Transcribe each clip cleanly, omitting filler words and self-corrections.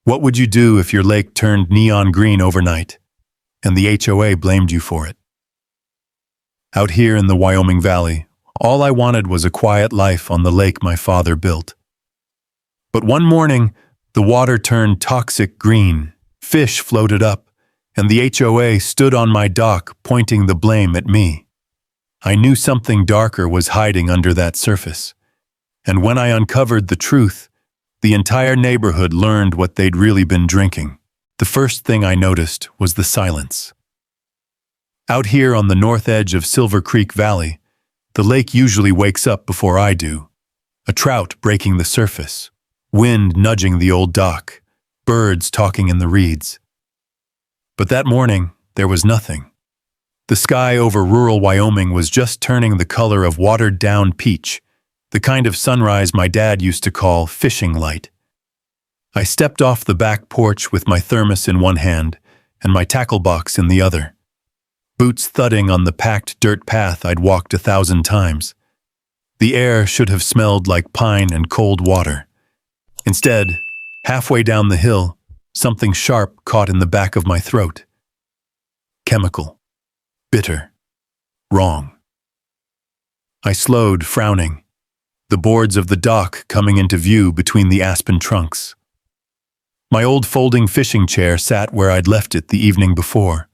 What would you do if your lake turned neon green overnight, and the HOA blamed you for it? Out here in the Wyoming Valley, all I wanted was a quiet life on the lake my father built. But one morning, the water turned toxic green, fish floated up, and the HOA stood on my dock pointing the blame at me. I knew something darker was hiding under that surface, and when I uncovered the truth, the entire neighborhood learned what they'd really been drinking. The first thing I noticed was the silence. Out here on the north edge of Silver Creek Valley, the lake usually wakes up before I do. A trout breaking the surface, wind nudging the old dock, birds talking in the reeds. But that morning, there was nothing. The sky over rural Wyoming was just turning the color of watered-down peach, the kind of sunrise my dad used to call fishing light. I stepped off the back porch with my thermos in one hand and my tackle box in the other, boots thudding on the packed dirt path I'd walked 1,000 times. The air should have smelled like pine and cold water. Instead, halfway down the hill, something sharp caught in the back of my throat. Chemical. Bitter. Wrong. I slowed, frowning, the boards of the dock coming into view between the aspen trunks. My old folding fishing chair sat where I'd left it the evening before,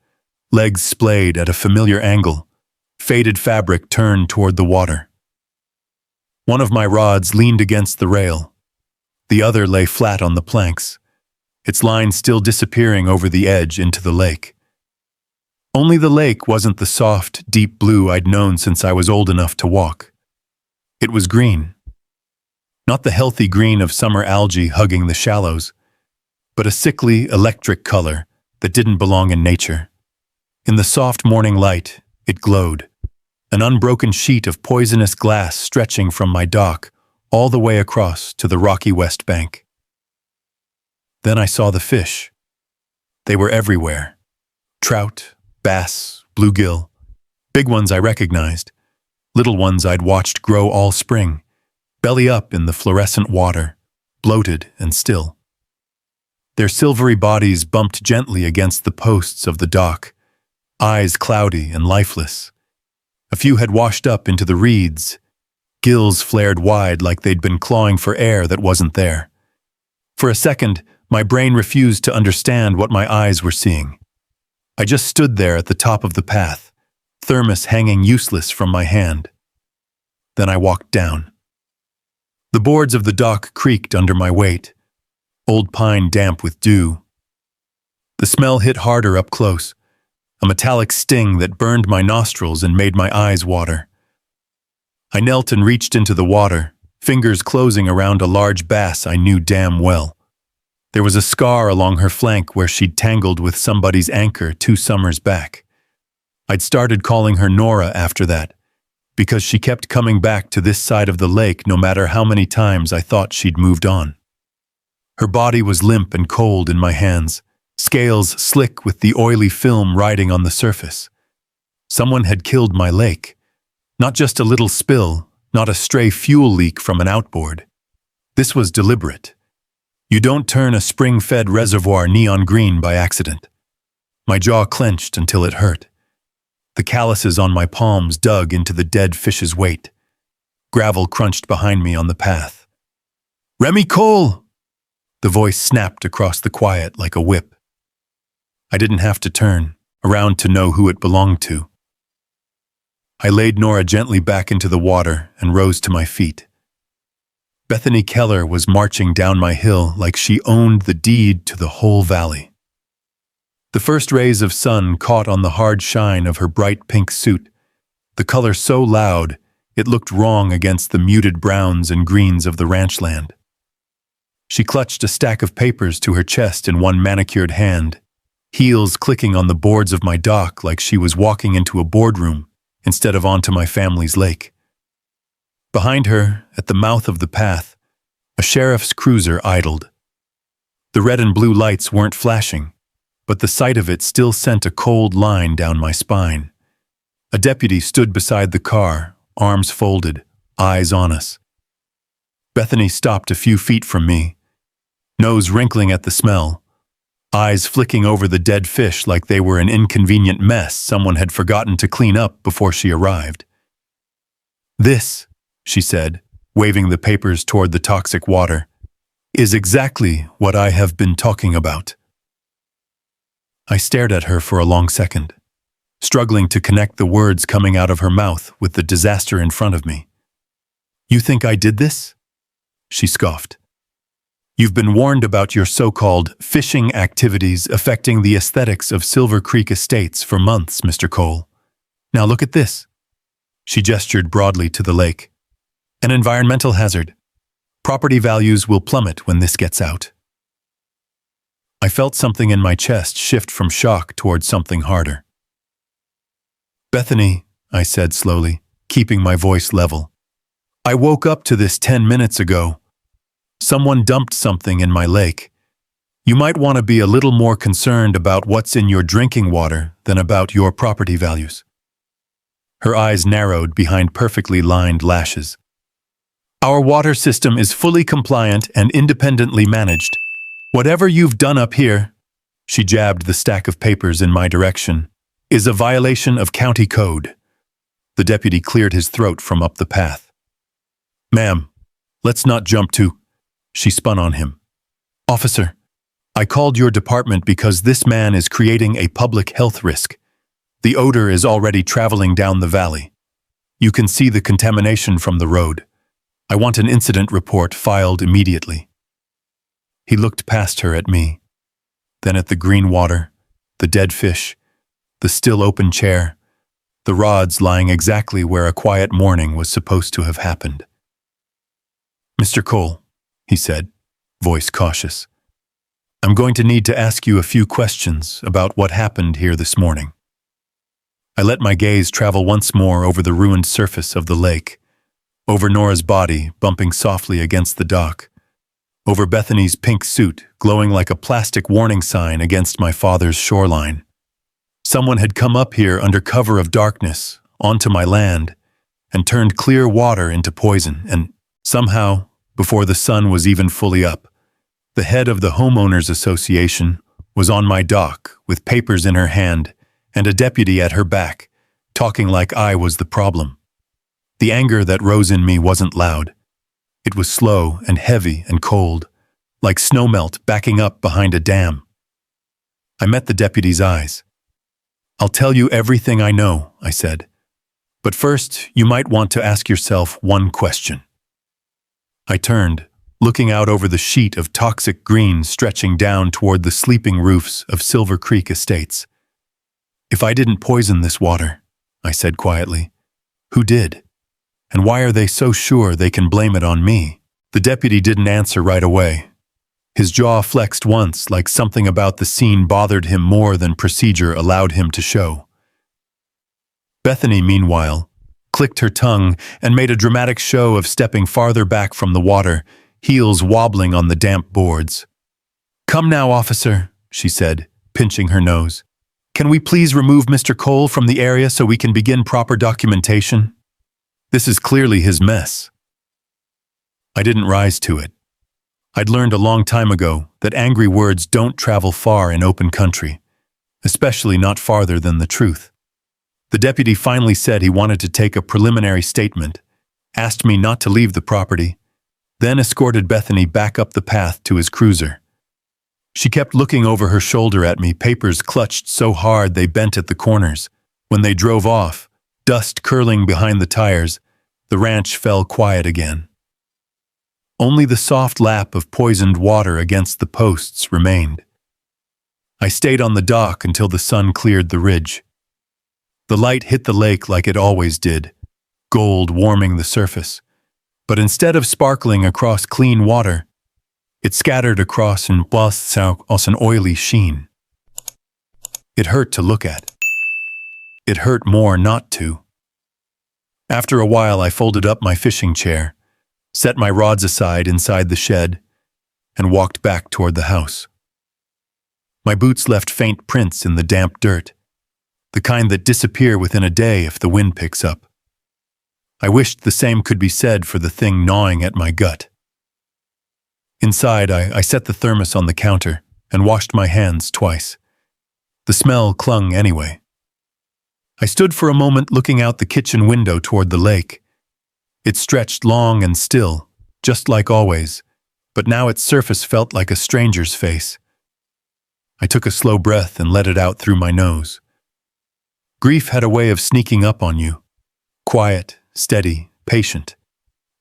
legs splayed at a familiar angle, faded fabric turned toward the water. One of my rods leaned against the rail. The other lay flat on the planks, its line still disappearing over the edge into the lake. Only the lake wasn't the soft, deep blue I'd known since I was old enough to walk. It was green. Not the healthy green of summer algae hugging the shallows, but a sickly, electric color that didn't belong in nature. In the soft morning light, it glowed, an unbroken sheet of poisonous glass stretching from my dock all the way across to the rocky west bank. Then I saw the fish. They were everywhere. Trout, bass, bluegill, big ones I recognized, little ones I'd watched grow all spring, belly up in the fluorescent water, bloated and still. Their silvery bodies bumped gently against the posts of the dock, eyes cloudy and lifeless. A few had washed up into the reeds, gills flared wide like they'd been clawing for air that wasn't there. For a second, my brain refused to understand what my eyes were seeing. I just stood there at the top of the path, thermos hanging useless from my hand. Then I walked down. The boards of the dock creaked under my weight, old pine damp with dew. The smell hit harder up close, a metallic sting that burned my nostrils and made my eyes water. I knelt and reached into the water, fingers closing around a large bass I knew damn well. There was a scar along her flank where she'd tangled with somebody's anchor 2 summers back. I'd started calling her Nora after that, because she kept coming back to this side of the lake no matter how many times I thought she'd moved on. Her body was limp and cold in my hands, scales slick with the oily film riding on the surface. Someone had killed my lake. Not just a little spill, not a stray fuel leak from an outboard. This was deliberate. You don't turn a spring-fed reservoir neon green by accident. My jaw clenched until it hurt. The calluses on my palms dug into the dead fish's weight. Gravel crunched behind me on the path. "Remy Cole!" The voice snapped across the quiet like a whip. I didn't have to turn around to know who it belonged to. I laid Nora gently back into the water and rose to my feet. Bethany Keller was marching down my hill like she owned the deed to the whole valley. The first rays of sun caught on the hard shine of her bright pink suit, the color so loud it looked wrong against the muted browns and greens of the ranch land. She clutched a stack of papers to her chest in one manicured hand, heels clicking on the boards of my dock like she was walking into a boardroom instead of onto my family's lake. Behind her, at the mouth of the path, a sheriff's cruiser idled. The red and blue lights weren't flashing, but the sight of it still sent a cold line down my spine. A deputy stood beside the car, arms folded, eyes on us. Bethany stopped a few feet from me. nose wrinkling at the smell, eyes flicking over the dead fish like they were an inconvenient mess someone had forgotten to clean up before she arrived. "This," she said, waving the papers toward the toxic water, "is exactly what I have been talking about." I stared at her for a long second, struggling to connect the words coming out of her mouth with the disaster in front of me. "You think I did this?" she scoffed. "You've been warned about your so-called fishing activities affecting the aesthetics of Silver Creek Estates for months, Mr. Cole. Now look at this." She gestured broadly to the lake. "An environmental hazard. Property values will plummet when this gets out." I felt something in my chest shift from shock toward something harder. "Bethany," I said slowly, keeping my voice level, "I woke up to this 10 minutes ago. Someone dumped something in my lake. You might want to be a little more concerned about what's in your drinking water than about your property values." Her eyes narrowed behind perfectly lined lashes. "Our water system is fully compliant and independently managed. Whatever you've done up here," she jabbed the stack of papers in my direction, "is a violation of county code." The deputy cleared his throat from up the path. "Ma'am, let's not jump to—" She spun on him. "Officer, I called your department because this man is creating a public health risk. The odor is already traveling down the valley. You can see the contamination from the road. I want an incident report filed immediately." He looked past her at me, then at the green water, the dead fish, the still open chair, the rods lying exactly where a quiet morning was supposed to have happened. "Mr. Cole," he said, voice cautious, "I'm going to need to ask you a few questions about what happened here this morning." I let my gaze travel once more over the ruined surface of the lake, over Nora's body bumping softly against the dock, over Bethany's pink suit glowing like a plastic warning sign against my father's shoreline. Someone had come up here under cover of darkness, onto my land, and turned clear water into poison, and somehow, before the sun was even fully up, the head of the homeowners association was on my dock with papers in her hand and a deputy at her back, talking like I was the problem. The anger that rose in me wasn't loud. It was slow and heavy and cold, like snowmelt backing up behind a dam. I met the deputy's eyes. "I'll tell you everything I know," I said. "But first, you might want to ask yourself one question." I turned, looking out over the sheet of toxic green stretching down toward the sleeping roofs of Silver Creek Estates. "If I didn't poison this water," I said quietly, "who did? And why are they so sure they can blame it on me?" The deputy didn't answer right away. His jaw flexed once, like something about the scene bothered him more than procedure allowed him to show. Bethany, meanwhile, clicked her tongue and made a dramatic show of stepping farther back from the water, heels wobbling on the damp boards. "Come now, officer," she said, pinching her nose. "Can we please remove Mr. Cole from the area so we can begin proper documentation? This is clearly his mess." I didn't rise to it. I'd learned a long time ago that angry words don't travel far in open country, especially not farther than the truth. The deputy finally said he wanted to take a preliminary statement, asked me not to leave the property, then escorted Bethany back up the path to his cruiser. She kept looking over her shoulder at me, papers clutched so hard they bent at the corners. When they drove off, dust curling behind the tires, the ranch fell quiet again. Only the soft lap of poisoned water against the posts remained. I stayed on the dock until the sun cleared the ridge. The light hit the lake like it always did, gold warming the surface. But instead of sparkling across clean water, it scattered across an oily sheen. It hurt to look at. It hurt more not to. After a while, I folded up my fishing chair, set my rods aside inside the shed, and walked back toward the house. My boots left faint prints in the damp dirt, the kind that disappear within a day if the wind picks up. I wished the same could be said for the thing gnawing at my gut. Inside, I set the thermos on the counter and washed my hands twice. The smell clung anyway. I stood for a moment looking out the kitchen window toward the lake. It stretched long and still, just like always, but now its surface felt like a stranger's face. I took a slow breath and let it out through my nose. Grief had a way of sneaking up on you. Quiet, steady, patient.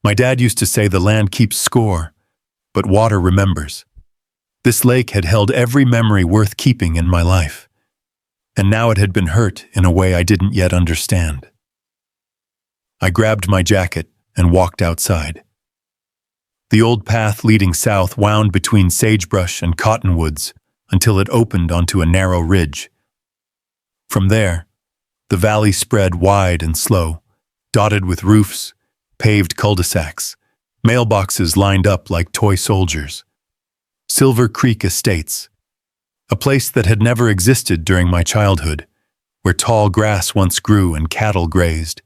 My dad used to say the land keeps score, but water remembers. This lake had held every memory worth keeping in my life, and now it had been hurt in a way I didn't yet understand. I grabbed my jacket and walked outside. The old path leading south wound between sagebrush and cottonwoods until it opened onto a narrow ridge. From there, the valley spread wide and slow, dotted with roofs, paved cul-de-sacs, mailboxes lined up like toy soldiers. Silver Creek Estates, a place that had never existed during my childhood, where tall grass once grew and cattle grazed.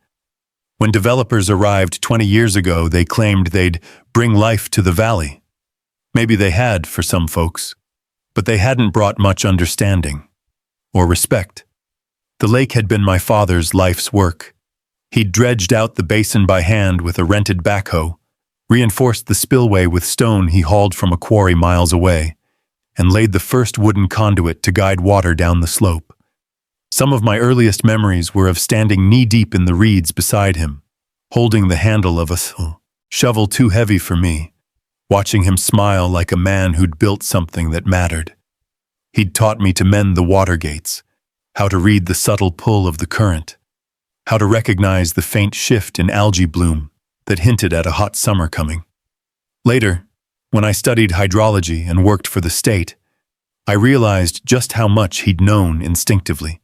When developers arrived 20 years ago, they claimed they'd bring life to the valley. Maybe they had for some folks, but they hadn't brought much understanding or respect. The lake had been my father's life's work. He'd dredged out the basin by hand with a rented backhoe, reinforced the spillway with stone he hauled from a quarry miles away, and laid the first wooden conduit to guide water down the slope. Some of my earliest memories were of standing knee-deep in the reeds beside him, holding the handle of a shovel too heavy for me, watching him smile like a man who'd built something that mattered. He'd taught me to mend the water gates, how to read the subtle pull of the current, how to recognize the faint shift in algae bloom that hinted at a hot summer coming. Later, when I studied hydrology and worked for the state, I realized just how much he'd known instinctively.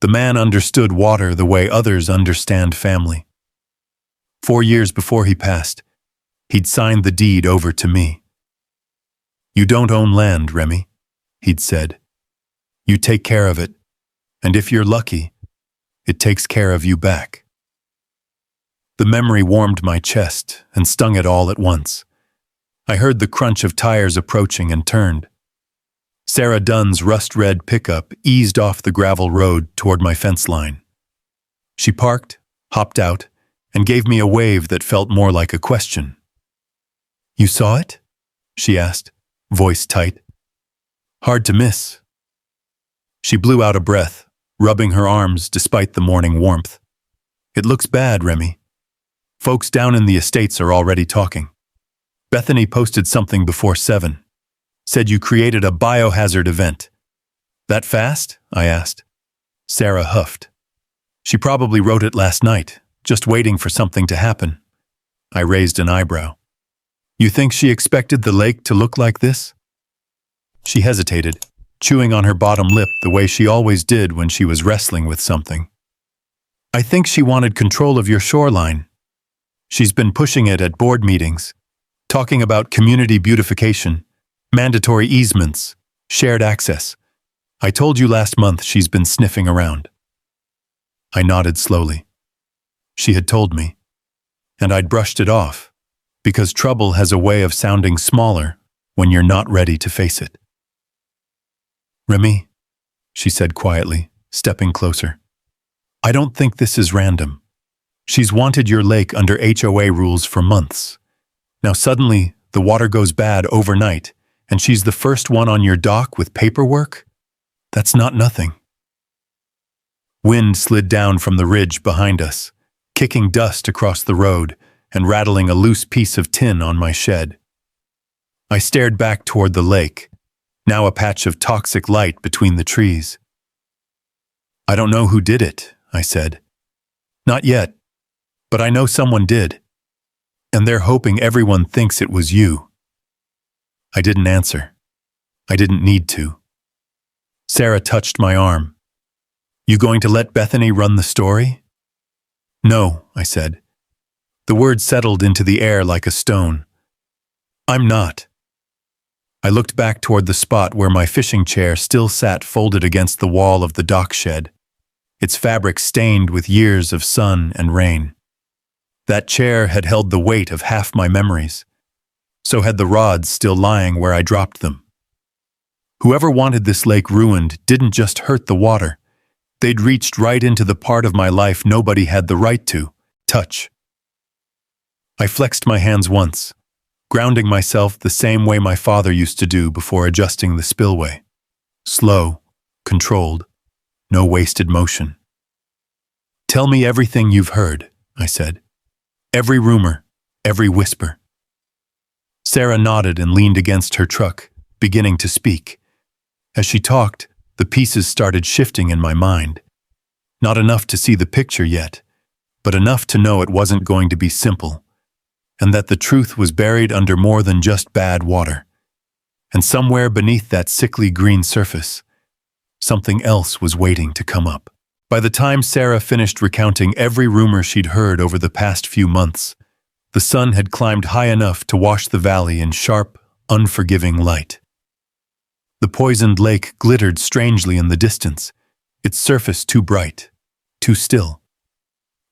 The man understood water the way others understand family. 4 years before he passed, he'd signed the deed over to me. "You don't own land, Remy," he'd said. "You take care of it, and if you're lucky, it takes care of you back." The memory warmed my chest and stung it all at once. I heard the crunch of tires approaching and turned. Sarah Dunn's rust-red pickup eased off the gravel road toward my fence line. She parked, hopped out, and gave me a wave that felt more like a question. "You saw it?" she asked, voice tight. "Hard to miss." She blew out a breath, rubbing her arms despite the morning warmth. "It looks bad, Remy. Folks down in the estates are already talking. Bethany posted something before 7. Said you created a biohazard event." "That fast?" I asked. Sarah huffed. "She probably wrote it last night, just waiting for something to happen." I raised an eyebrow. "You think she expected the lake to look like this?" She hesitated, chewing on her bottom lip the way she always did when she was wrestling with something. "I think she wanted control of your shoreline. She's been pushing it at board meetings, talking about community beautification, mandatory easements, shared access. I told you last month she's been sniffing around." I nodded slowly. She had told me, and I'd brushed it off, because trouble has a way of sounding smaller when you're not ready to face it. "Remy," she said quietly, stepping closer, "I don't think this is random. She's wanted your lake under HOA rules for months. Now suddenly, the water goes bad overnight, and she's the first one on your dock with paperwork? That's not nothing." Wind slid down from the ridge behind us, kicking dust across the road and rattling a loose piece of tin on my shed. I stared back toward the lake, now a patch of toxic light between the trees. "I don't know who did it," I said. "Not yet, but I know someone did. And they're hoping everyone thinks it was you." I didn't answer. I didn't need to. Sarah touched my arm. "You going to let Bethany run the story?" "No," I said. The word settled into the air like a stone. "I'm not." I looked back toward the spot where my fishing chair still sat folded against the wall of the dock shed, its fabric stained with years of sun and rain. That chair had held the weight of half my memories. So had the rods still lying where I dropped them. Whoever wanted this lake ruined didn't just hurt the water. They'd reached right into the part of my life nobody had the right to touch. I flexed my hands once, grounding myself the same way my father used to do before adjusting the spillway. Slow, controlled, no wasted motion. Tell me everything you've heard, I said. Every rumor, every whisper. Sarah nodded and leaned against her truck, beginning to speak. As she talked, the pieces started shifting in my mind. Not enough to see the picture yet, but enough to know it wasn't going to be simple, and that the truth was buried under more than just bad water. And somewhere beneath that sickly green surface, something else was waiting to come up. By the time Sarah finished recounting every rumor she'd heard over the past few months, the sun had climbed high enough to wash the valley in sharp, unforgiving light. The poisoned lake glittered strangely in the distance, its surface too bright, too still.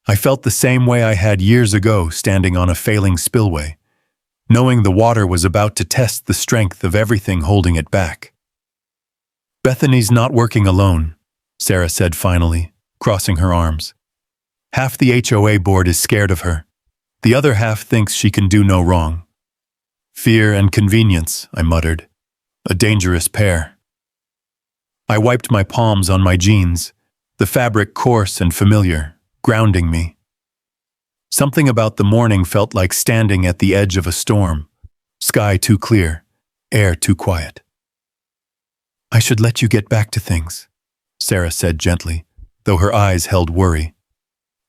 I felt the same way I had years ago standing on a failing spillway, knowing the water was about to test the strength of everything holding it back. Bethany's not working alone, Sarah said finally, crossing her arms. Half the HOA board is scared of her. The other half thinks she can do no wrong. Fear and convenience, I muttered. A dangerous pair. I wiped my palms on my jeans, the fabric coarse and familiar, grounding me. Something about the morning felt like standing at the edge of a storm, sky too clear, air too quiet. I should let you get back to things, Sarah said gently, though her eyes held worry.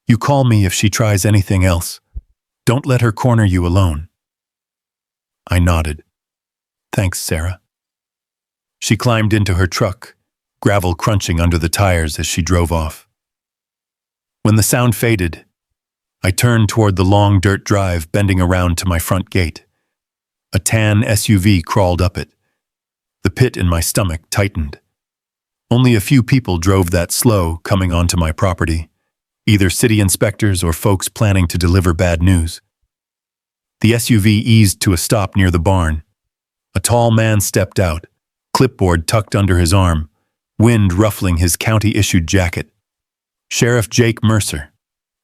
You call me if she tries anything else. Don't let her corner you alone. I nodded. Thanks, Sarah. She climbed into her truck, gravel crunching under the tires as she drove off. When the sound faded, I turned toward the long dirt drive bending around to my front gate. A tan SUV crawled up it. The pit in my stomach tightened. Only a few people drove that slow coming onto my property, either city inspectors or folks planning to deliver bad news. The SUV eased to a stop near the barn. A tall man stepped out, clipboard tucked under his arm, wind ruffling his county-issued jacket. Sheriff Jake Mercer.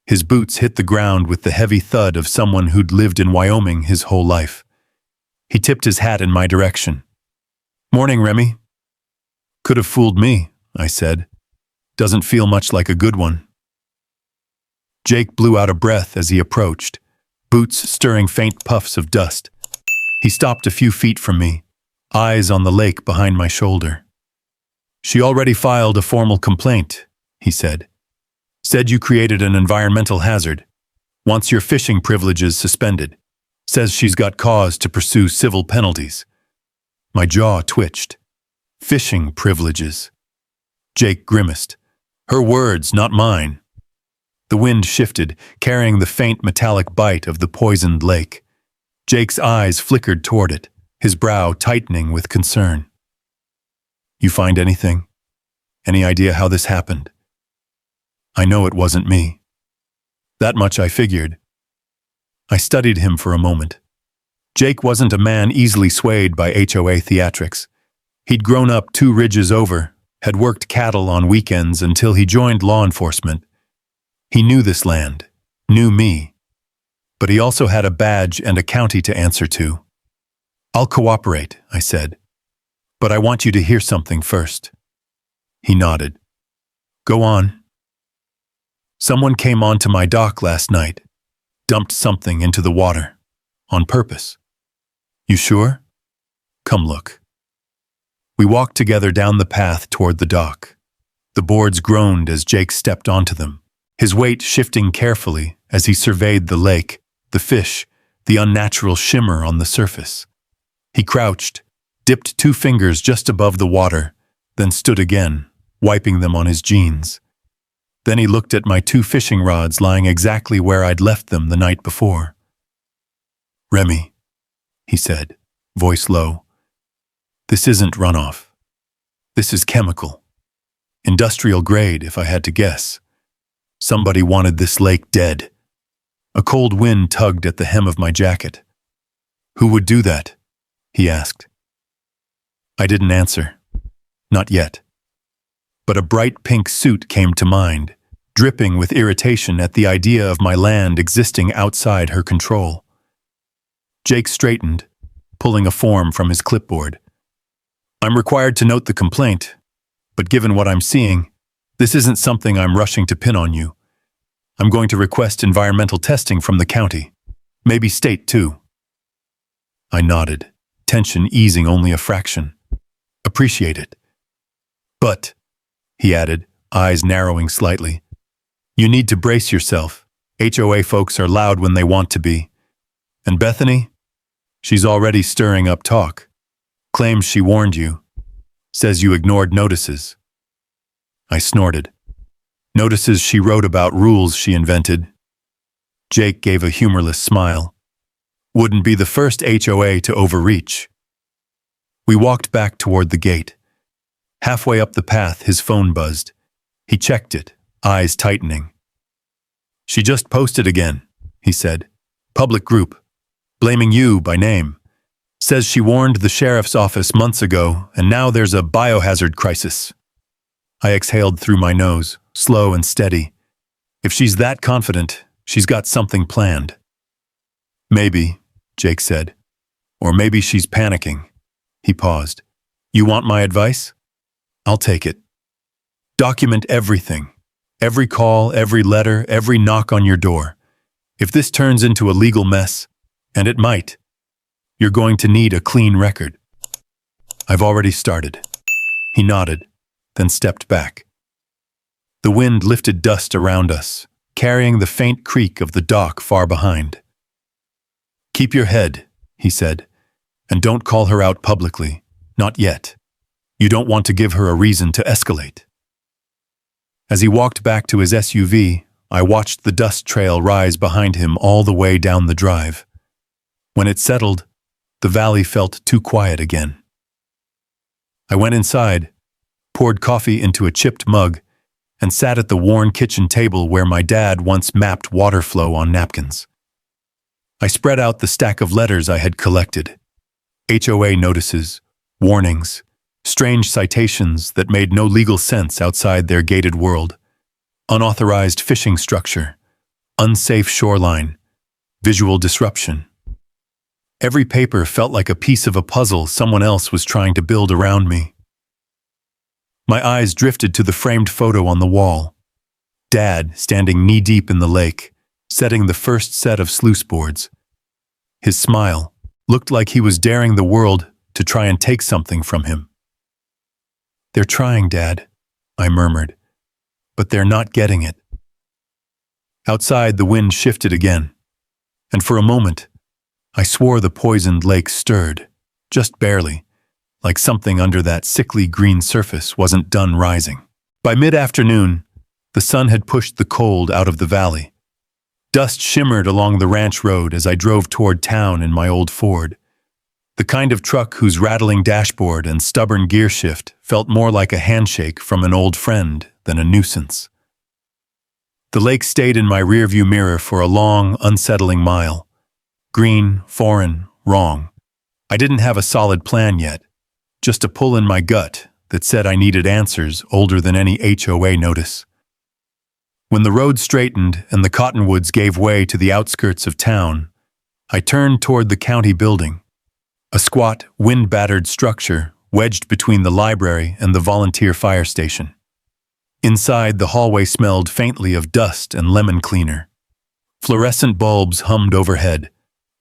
His boots hit the ground with the heavy thud of someone who'd lived in Wyoming his whole life. He tipped his hat in my direction. Morning, Remy. Could have fooled me, I said. Doesn't feel much like a good one. Jake blew out a breath as he approached, boots stirring faint puffs of dust. He stopped a few feet from me, eyes on the lake behind my shoulder. She already filed a formal complaint, he said. Said you created an environmental hazard. Wants your fishing privileges suspended. Says she's got cause to pursue civil penalties. My jaw twitched. Fishing privileges. Jake grimaced. Her words, not mine. The wind shifted, carrying the faint metallic bite of the poisoned lake. Jake's eyes flickered toward it, his brow tightening with concern. You find anything? Any idea how this happened? I know it wasn't me. That much I figured. I studied him for a moment. Jake wasn't a man easily swayed by HOA theatrics. He'd grown up 2 ridges over, had worked cattle on weekends until he joined law enforcement. He knew this land, knew me, but he also had a badge and a county to answer to. I'll cooperate, I said, but I want you to hear something first. He nodded. Go on. Someone came onto my dock last night, dumped something into the water, on purpose. You sure? Come look. We walked together down the path toward the dock. The boards groaned as Jake stepped onto them, his weight shifting carefully as he surveyed the lake, the fish, the unnatural shimmer on the surface. He crouched, dipped 2 fingers just above the water, then stood again, wiping them on his jeans. Then he looked at my 2 fishing rods lying exactly where I'd left them the night before. Remy, he said, voice low. This isn't runoff. This is chemical. Industrial grade, if I had to guess. Somebody wanted this lake dead. A cold wind tugged at the hem of my jacket. Who would do that? He asked. I didn't answer. Not yet. But a bright pink suit came to mind, dripping with irritation at the idea of my land existing outside her control. Jake straightened, pulling a form from his clipboard. I'm required to note the complaint, but given what I'm seeing, this isn't something I'm rushing to pin on you. I'm going to request environmental testing from the county, maybe state too. I nodded, tension easing only a fraction. Appreciate it. But, he added, eyes narrowing slightly, you need to brace yourself. HOA folks are loud when they want to be. And Bethany? She's already stirring up talk. Claims she warned you. Says you ignored notices. I snorted. Notices she wrote about rules she invented. Jake gave a humorless smile. Wouldn't be the first HOA to overreach. We walked back toward the gate. Halfway up the path, his phone buzzed. He checked it, eyes tightening. She just posted again, he said. Public group. Blaming you by name. Says she warned the sheriff's office months ago, and now there's a biohazard crisis. I exhaled through my nose, slow and steady. If she's that confident, she's got something planned. Maybe, Jake said. Or maybe she's panicking. He paused. You want my advice? I'll take it. Document everything. Every call, every letter, every knock on your door. If this turns into a legal mess, and it might, you're going to need a clean record. I've already started. He nodded, then stepped back. The wind lifted dust around us, carrying the faint creak of the dock far behind. Keep your head, he said, and don't call her out publicly. Not yet. You don't want to give her a reason to escalate. As he walked back to his SUV, I watched the dust trail rise behind him all the way down the drive. When it settled, the valley felt too quiet again. I went inside, poured coffee into a chipped mug, and sat at the worn kitchen table where my dad once mapped water flow on napkins. I spread out the stack of letters I had collected. HOA notices, warnings, strange citations that made no legal sense outside their gated world. Unauthorized fishing structure, unsafe shoreline, visual disruption. Every paper felt like a piece of a puzzle someone else was trying to build around me. My eyes drifted to the framed photo on the wall. Dad standing knee-deep in the lake, setting the first set of sluice boards. His smile looked like he was daring the world to try and take something from him. They're trying, Dad, I murmured, but they're not getting it. Outside, the wind shifted again, and for a moment, I swore the poisoned lake stirred, just barely, like something under that sickly green surface wasn't done rising. By mid-afternoon, the sun had pushed the cold out of the valley. Dust shimmered along the ranch road as I drove toward town in my old Ford. The kind of truck whose rattling dashboard and stubborn gear shift felt more like a handshake from an old friend than a nuisance. The lake stayed in my rearview mirror for a long, unsettling mile. Green, foreign, wrong. I didn't have a solid plan yet, just a pull in my gut that said I needed answers older than any HOA notice. When the road straightened and the cottonwoods gave way to the outskirts of town, I turned toward the county building, a squat, wind-battered structure wedged between the library and the volunteer fire station. Inside, the hallway smelled faintly of dust and lemon cleaner. Fluorescent bulbs hummed overhead,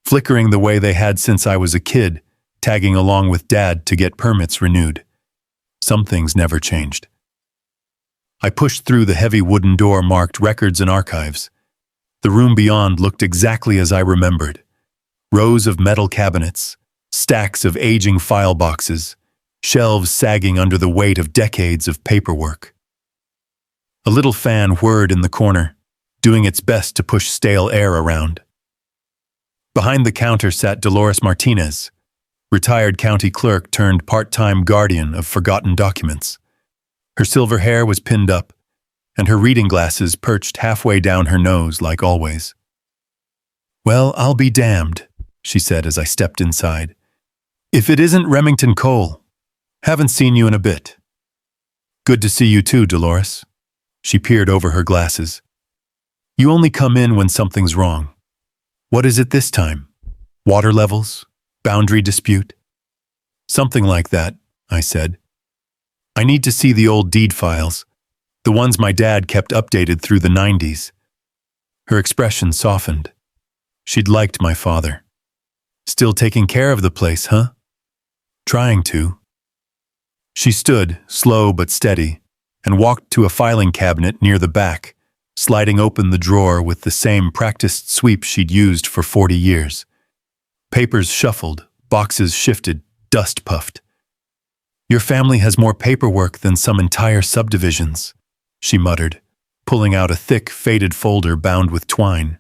flickering the way they had since I was a kid, tagging along with Dad to get permits renewed. Some things never changed. I pushed through the heavy wooden door marked Records and Archives. The room beyond looked exactly as I remembered. Rows of metal cabinets, stacks of aging file boxes, shelves sagging under the weight of decades of paperwork. A little fan whirred in the corner, doing its best to push stale air around. Behind the counter sat Dolores Martinez, retired county clerk turned part-time guardian of forgotten documents. Her silver hair was pinned up, and her reading glasses perched halfway down her nose like always. "Well, I'll be damned," she said as I stepped inside. If it isn't Remington Cole. Haven't seen you in a bit. Good to see you too, Dolores. She peered over her glasses. You only come in when something's wrong. What is it this time? Water levels? Boundary dispute? Something like that, I said. I need to see the old deed files, the ones my dad kept updated through the 90s. Her expression softened. She'd liked my father. Still taking care of the place, huh? Trying to. She stood, slow but steady, and walked to a filing cabinet near the back, sliding open the drawer with the same practiced sweep she'd used for 40 years. Papers shuffled, boxes shifted, dust puffed. Your family has more paperwork than some entire subdivisions, she muttered, pulling out a thick, faded folder bound with twine.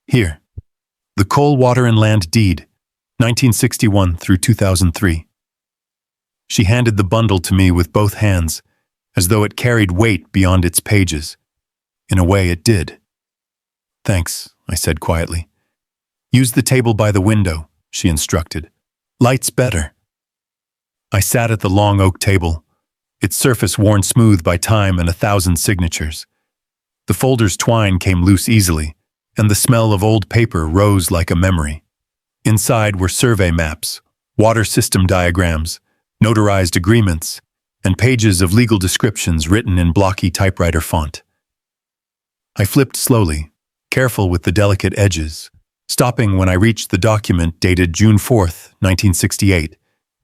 Here. The Coal, Water and Land Deed, 1961 through 2003. She handed the bundle to me with both hands, as though it carried weight beyond its pages. In a way, it did. Thanks, I said quietly. Use the table by the window, she instructed. Light's better. I sat at the long oak table, its surface worn smooth by time and 1,000 signatures. The folder's twine came loose easily, and the smell of old paper rose like a memory. Inside were survey maps, water system diagrams, notarized agreements, and pages of legal descriptions written in blocky typewriter font. I flipped slowly, careful with the delicate edges, stopping when I reached the document dated June 4th, 1968,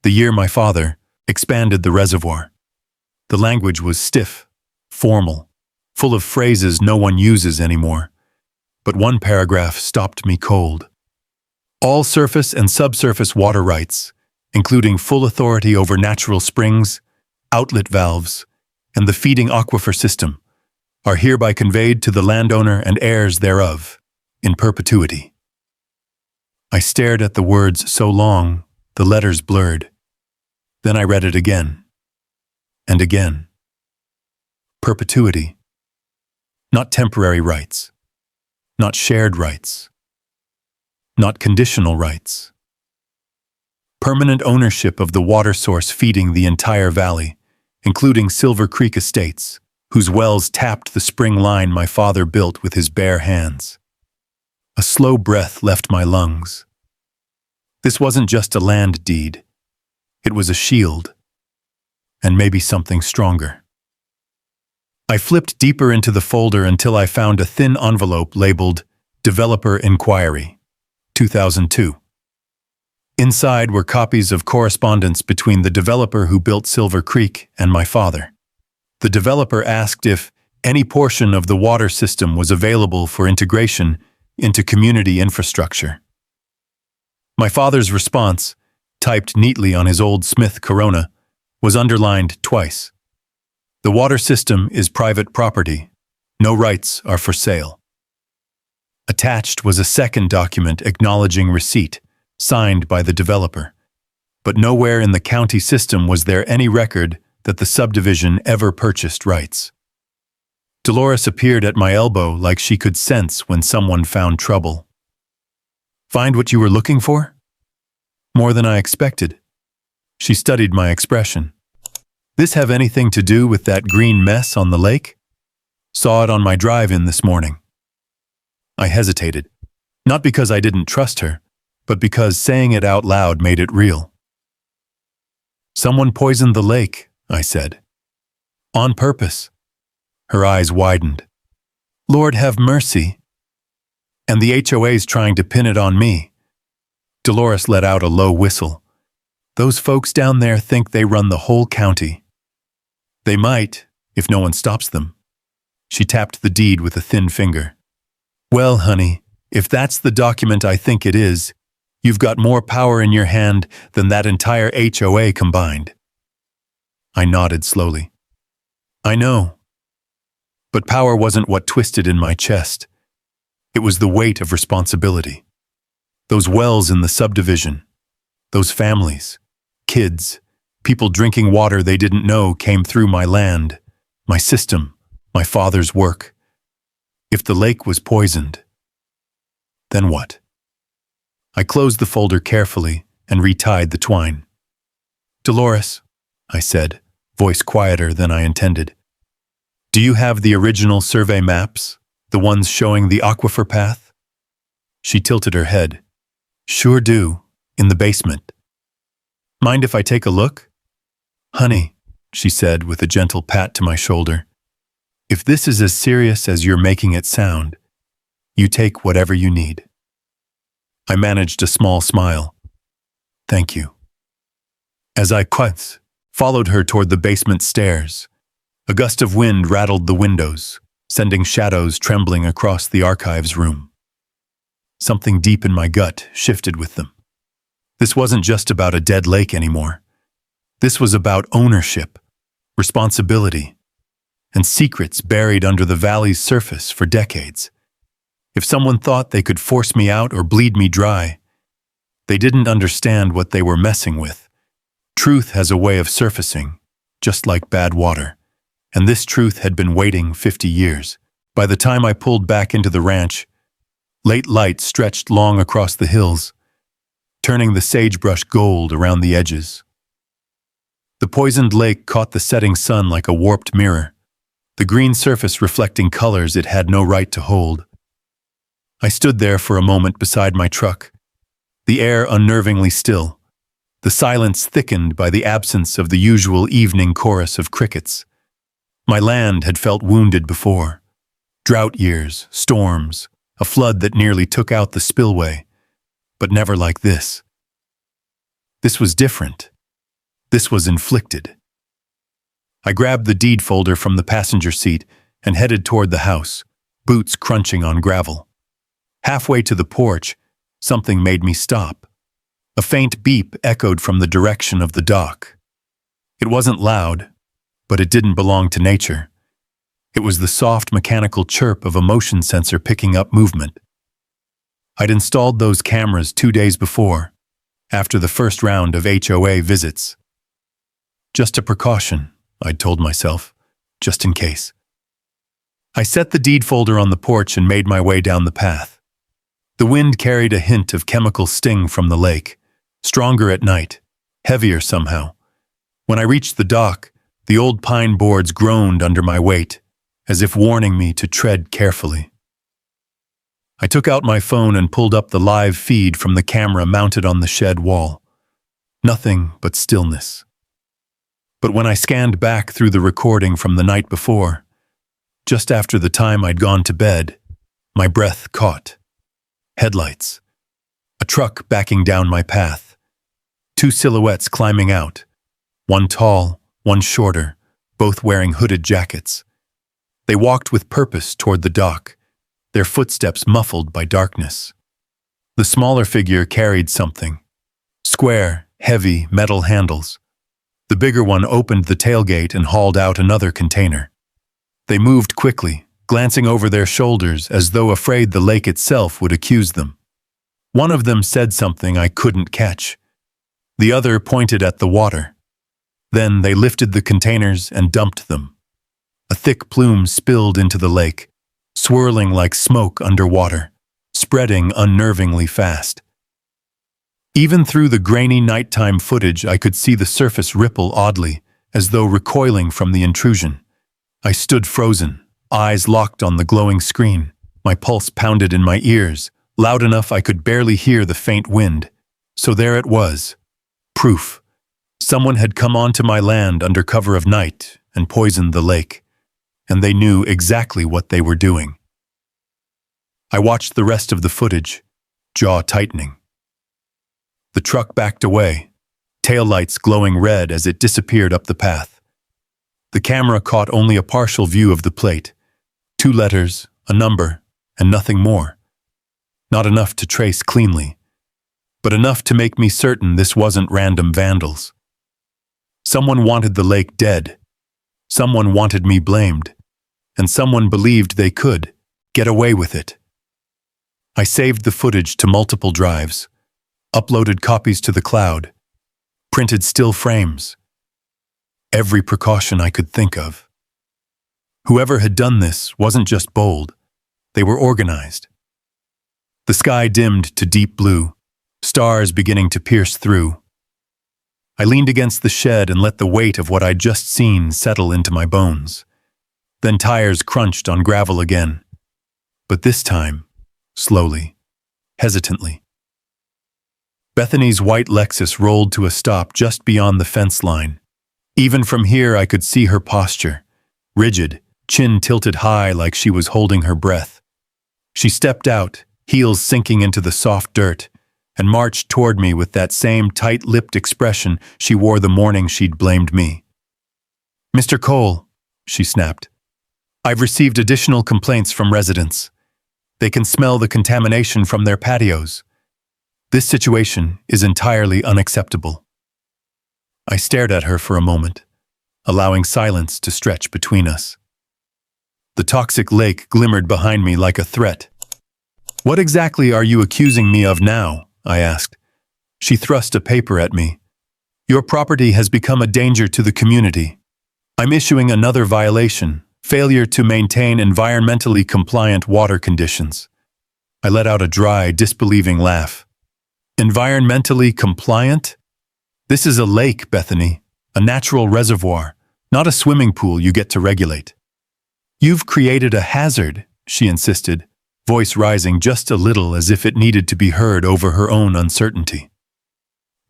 the year my father expanded the reservoir. The language was stiff, formal, full of phrases no one uses anymore. But one paragraph stopped me cold. All surface and subsurface water rights, including full authority over natural springs, outlet valves, and the feeding aquifer system, are hereby conveyed to the landowner and heirs thereof, in perpetuity. I stared at the words so long, the letters blurred. Then I read it again. And again. Perpetuity. Not temporary rights. Not shared rights. Not conditional rights. Permanent ownership of the water source feeding the entire valley, including Silver Creek Estates, whose wells tapped the spring line my father built with his bare hands. A slow breath left my lungs. This wasn't just a land deed. It was a shield. And maybe something stronger. I flipped deeper into the folder until I found a thin envelope labeled Developer Inquiry, 2002. Inside were copies of correspondence between the developer who built Silver Creek and my father. The developer asked if any portion of the water system was available for integration into community infrastructure. My father's response, typed neatly on his old Smith Corona, was underlined twice. The water system is private property. No rights are for sale. Attached was a second document acknowledging receipt, signed by the developer. But nowhere in the county system was there any record that the subdivision ever purchased rights. Dolores appeared at my elbow like she could sense when someone found trouble. Find what you were looking for? More than I expected. She studied my expression. This have anything to do with that green mess on the lake? Saw it on my drive-in this morning. I hesitated, not because I didn't trust her, but because saying it out loud made it real. Someone poisoned the lake, I said. On purpose. Her eyes widened. Lord have mercy. And the HOA's trying to pin it on me. Dolores let out a low whistle. Those folks down there think they run the whole county. They might, if no one stops them. She tapped the deed with a thin finger. Well, honey, if that's the document I think it is, you've got more power in your hand than that entire HOA combined. I nodded slowly. I know. But power wasn't what twisted in my chest. It was the weight of responsibility. Those wells in the subdivision, those families, kids, people drinking water they didn't know came through my land, my system, my father's work. If the lake was poisoned, then what? I closed the folder carefully and retied the twine. "Dolores," I said, voice quieter than I intended, "do you have the original survey maps, the ones showing the aquifer path?" She tilted her head. "Sure do, in the basement." "Mind if I take a look?" "Honey," she said with a gentle pat to my shoulder, "if this is as serious as you're making it sound, you take whatever you need." I managed a small smile. "Thank you." As I followed her toward the basement stairs, a gust of wind rattled the windows, sending shadows trembling across the archives room. Something deep in my gut shifted with them. This wasn't just about a dead lake anymore. This was about ownership, responsibility, and secrets buried under the valley's surface for decades. If someone thought they could force me out or bleed me dry, they didn't understand what they were messing with. Truth has a way of surfacing, just like bad water, and this truth had been waiting 50 years. By the time I pulled back into the ranch, late light stretched long across the hills, turning the sagebrush gold around the edges. The poisoned lake caught the setting sun like a warped mirror, the green surface reflecting colors it had no right to hold. I stood there for a moment beside my truck, the air unnervingly still, the silence thickened by the absence of the usual evening chorus of crickets. My land had felt wounded before. Drought years, storms, a flood that nearly took out the spillway, but never like this. This was different. This was inflicted. I grabbed the deed folder from the passenger seat and headed toward the house, boots crunching on gravel. Halfway to the porch, something made me stop. A faint beep echoed from the direction of the dock. It wasn't loud, but it didn't belong to nature. It was the soft mechanical chirp of a motion sensor picking up movement. I'd installed those cameras 2 days before, after the first round of HOA visits. Just a precaution, I'd told myself, just in case. I set the deed folder on the porch and made my way down the path. The wind carried a hint of chemical sting from the lake, stronger at night, heavier somehow. When I reached the dock, the old pine boards groaned under my weight, as if warning me to tread carefully. I took out my phone and pulled up the live feed from the camera mounted on the shed wall. Nothing but stillness. But when I scanned back through the recording from the night before, just after the time I'd gone to bed, my breath caught. Headlights. A truck backing down my path. 2 silhouettes climbing out. One tall, one shorter, both wearing hooded jackets. They walked with purpose toward the dock, their footsteps muffled by darkness. The smaller figure carried something. Square, heavy metal handles. The bigger one opened the tailgate and hauled out another container. They moved quickly, glancing over their shoulders as though afraid the lake itself would accuse them. One of them said something I couldn't catch. The other pointed at the water. Then they lifted the containers and dumped them. A thick plume spilled into the lake, swirling like smoke underwater, spreading unnervingly fast. Even through the grainy nighttime footage, I could see the surface ripple oddly, as though recoiling from the intrusion. I stood frozen, eyes locked on the glowing screen. My pulse pounded in my ears, loud enough I could barely hear the faint wind. So there it was. Proof. Someone had come onto my land under cover of night and poisoned the lake. And they knew exactly what they were doing. I watched the rest of the footage, jaw tightening. The truck backed away, taillights glowing red as it disappeared up the path. The camera caught only a partial view of the plate. 2 letters, a number, and nothing more. Not enough to trace cleanly, but enough to make me certain this wasn't random vandals. Someone wanted the lake dead. Someone wanted me blamed. And someone believed they could get away with it. I saved the footage to multiple drives, uploaded copies to the cloud, printed still frames. Every precaution I could think of. Whoever had done this wasn't just bold, they were organized. The sky dimmed to deep blue, stars beginning to pierce through. I leaned against the shed and let the weight of what I'd just seen settle into my bones. Then tires crunched on gravel again. But this time, slowly, hesitantly. Bethany's white Lexus rolled to a stop just beyond the fence line. Even from here I could see her posture, rigid, chin tilted high like she was holding her breath. She stepped out, heels sinking into the soft dirt, and marched toward me with that same tight-lipped expression she wore the morning she'd blamed me. "Mr. Cole," she snapped, "I've received additional complaints from residents. They can smell the contamination from their patios. This situation is entirely unacceptable." I stared at her for a moment, allowing silence to stretch between us. The toxic lake glimmered behind me like a threat. "What exactly are you accusing me of now?" I asked. She thrust a paper at me. "Your property has become a danger to the community. I'm issuing another violation, failure to maintain environmentally compliant water conditions." I let out a dry, disbelieving laugh. "Environmentally compliant? This is a lake, Bethany, a natural reservoir, not a swimming pool you get to regulate." "You've created a hazard," she insisted, voice rising just a little as if it needed to be heard over her own uncertainty.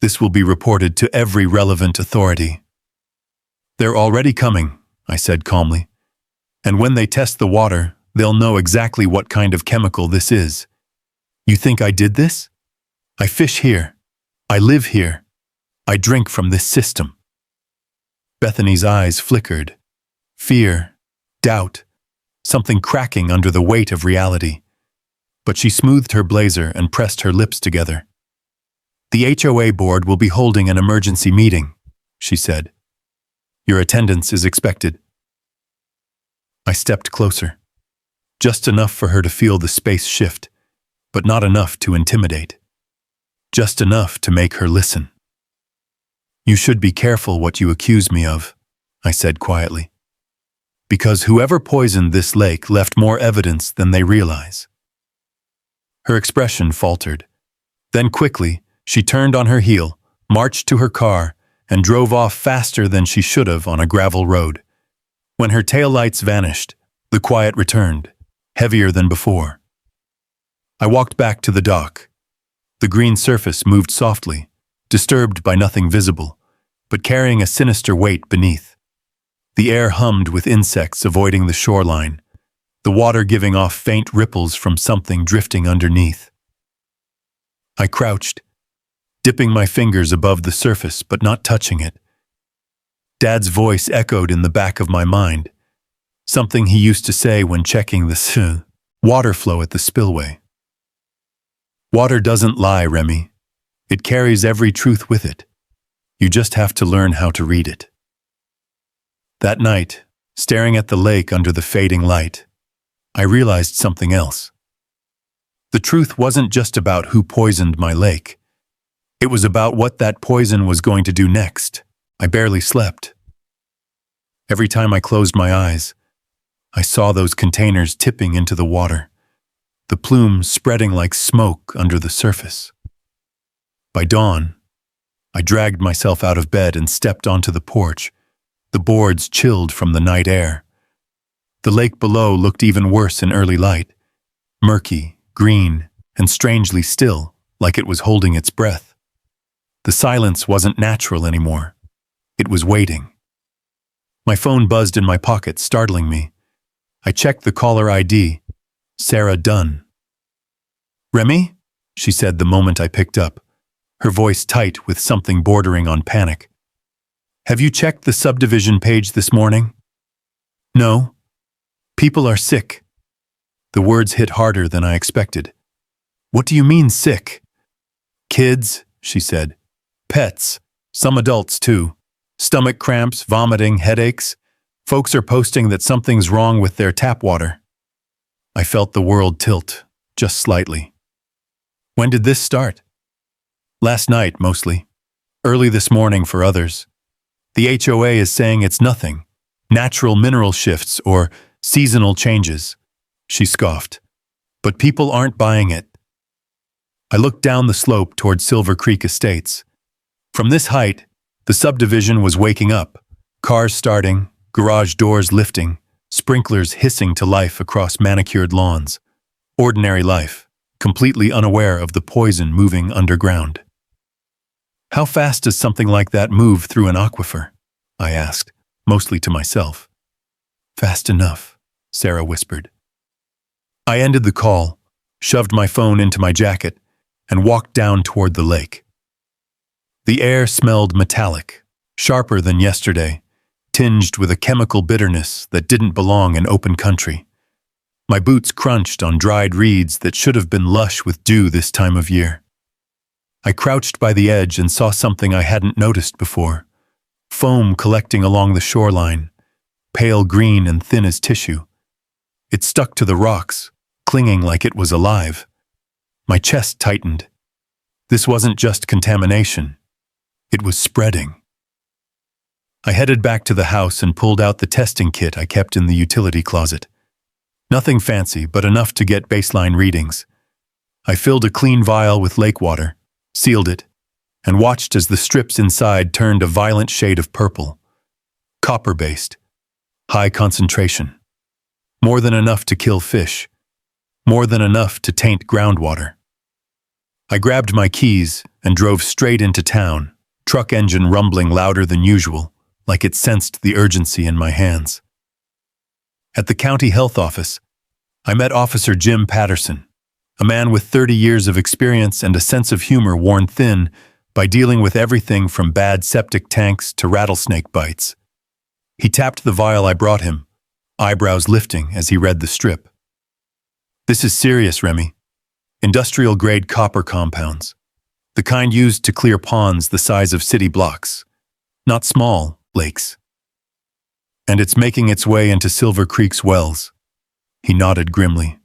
"This will be reported to every relevant authority." "They're already coming," I said calmly. "And when they test the water, they'll know exactly what kind of chemical this is. You think I did this? I fish here. I live here. I drink from this system." Bethany's eyes flickered. Fear, doubt, something cracking under the weight of reality. But she smoothed her blazer and pressed her lips together. "The HOA board will be holding an emergency meeting," she said. "Your attendance is expected." I stepped closer, just enough for her to feel the space shift, but not enough to intimidate. Just enough to make her listen. "You should be careful what you accuse me of," I said quietly. "Because whoever poisoned this lake left more evidence than they realize." Her expression faltered. Then quickly, she turned on her heel, marched to her car, and drove off faster than she should have on a gravel road. When her taillights vanished, the quiet returned, heavier than before. I walked back to the dock. The green surface moved softly, disturbed by nothing visible, but carrying a sinister weight beneath. The air hummed with insects avoiding the shoreline, the water giving off faint ripples from something drifting underneath. I crouched, dipping my fingers above the surface but not touching it. Dad's voice echoed in the back of my mind, something he used to say when checking the water flow at the spillway. "Water doesn't lie, Remy. It carries every truth with it. You just have to learn how to read it." That night, staring at the lake under the fading light, I realized something else. The truth wasn't just about who poisoned my lake. It was about what that poison was going to do next. I barely slept. Every time I closed my eyes, I saw those containers tipping into the water, the plumes spreading like smoke under the surface. By dawn, I dragged myself out of bed and stepped onto the porch, the boards chilled from the night air. The lake below looked even worse in early light, murky, green, and strangely still, like it was holding its breath. The silence wasn't natural anymore. It was waiting. My phone buzzed in my pocket, startling me. I checked the caller ID. Sarah Dunn. "Remy?" she said the moment I picked up, her voice tight with something bordering on panic. "Have you checked the subdivision page this morning?" "No. People are sick." The words hit harder than I expected. "What do you mean sick?" "Kids," she said. "Pets. Some adults too. Stomach cramps, vomiting, headaches. Folks are posting that something's wrong with their tap water." I felt the world tilt, just slightly. "When did this start?" "Last night, mostly. Early this morning for others. The HOA is saying it's nothing. Natural mineral shifts or seasonal changes." She scoffed. "But people aren't buying it." I looked down the slope toward Silver Creek Estates. From this height, the subdivision was waking up, cars starting, garage doors lifting, sprinklers hissing to life across manicured lawns. Ordinary life, completely unaware of the poison moving underground. How fast does something like that move through an aquifer? I asked, mostly to myself. Fast enough, Sarah whispered. I ended the call, shoved my phone into my jacket, and walked down toward the lake. The air smelled metallic, sharper than yesterday, tinged with a chemical bitterness that didn't belong in open country. My boots crunched on dried reeds that should have been lush with dew this time of year. I crouched by the edge and saw something I hadn't noticed before. Foam collecting along the shoreline, pale green and thin as tissue. It stuck to the rocks, clinging like it was alive. My chest tightened. This wasn't just contamination. It was spreading. I headed back to the house and pulled out the testing kit I kept in the utility closet. Nothing fancy, but enough to get baseline readings. I filled a clean vial with lake water, sealed it, and watched as the strips inside turned a violent shade of purple. Copper-based. High concentration. More than enough to kill fish. More than enough to taint groundwater. I grabbed my keys and drove straight into town, truck engine rumbling louder than usual, like it sensed the urgency in my hands. At the county health office, I met Officer Jim Patterson, a man with 30 years of experience and a sense of humor worn thin by dealing with everything from bad septic tanks to rattlesnake bites. He tapped the vial I brought him, eyebrows lifting as he read the strip. This is serious, Remy. Industrial-grade copper compounds. The kind used to clear ponds the size of city blocks. Not small lakes. And it's making its way into Silver Creek's wells. He nodded grimly.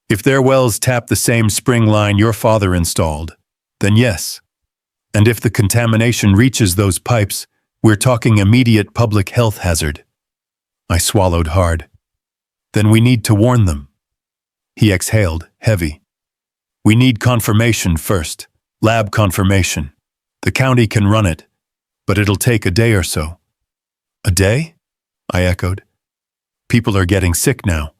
If their wells tap the same spring line your father installed, then yes. And if the contamination reaches those pipes, we're talking immediate public health hazard. I swallowed hard. Then we need to warn them. He exhaled, heavy. We need confirmation first, lab confirmation. The county can run it, but it'll take a day or so. A day? I echoed. People are getting sick now.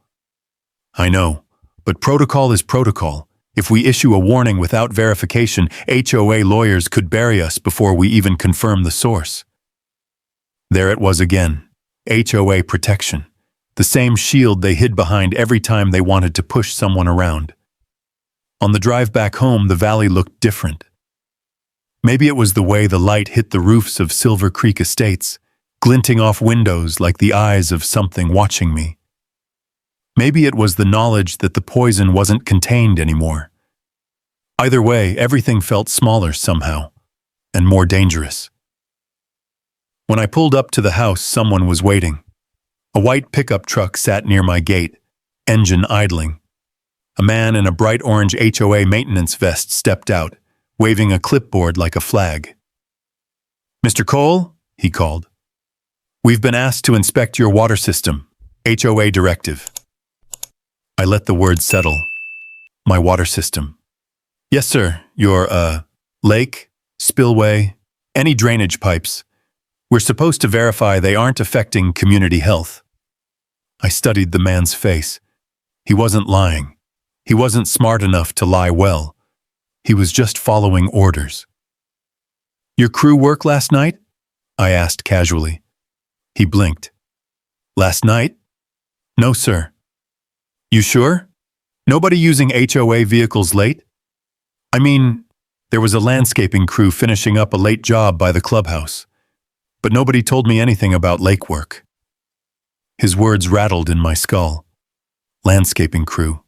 I know, but protocol is protocol. If we issue a warning without verification, HOA lawyers could bury us before we even confirm the source. There it was again. HOA protection. The same shield they hid behind every time they wanted to push someone around. On the drive back home, the valley looked different. Maybe it was the way the light hit the roofs of Silver Creek Estates, glinting off windows like the eyes of something watching me. Maybe it was the knowledge that the poison wasn't contained anymore. Either way, everything felt smaller somehow, and more dangerous. When I pulled up to the house, someone was waiting. A white pickup truck sat near my gate, engine idling. A man in a bright orange HOA maintenance vest stepped out, waving a clipboard like a flag. "Mr. Cole," he called. "We've been asked to inspect your water system. HOA directive." I let the word settle. My water system. "Yes, sir. Your, lake, spillway, any drainage pipes. We're supposed to verify they aren't affecting community health." I studied the man's face. He wasn't lying. He wasn't smart enough to lie well. He was just following orders. "Your crew work last night?" I asked casually. He blinked. "Last night? No, sir." "You sure? Nobody using HOA vehicles late?" "I mean, there was a landscaping crew finishing up a late job by the clubhouse, but nobody told me anything about lake work." His words rattled in my skull. Landscaping crew.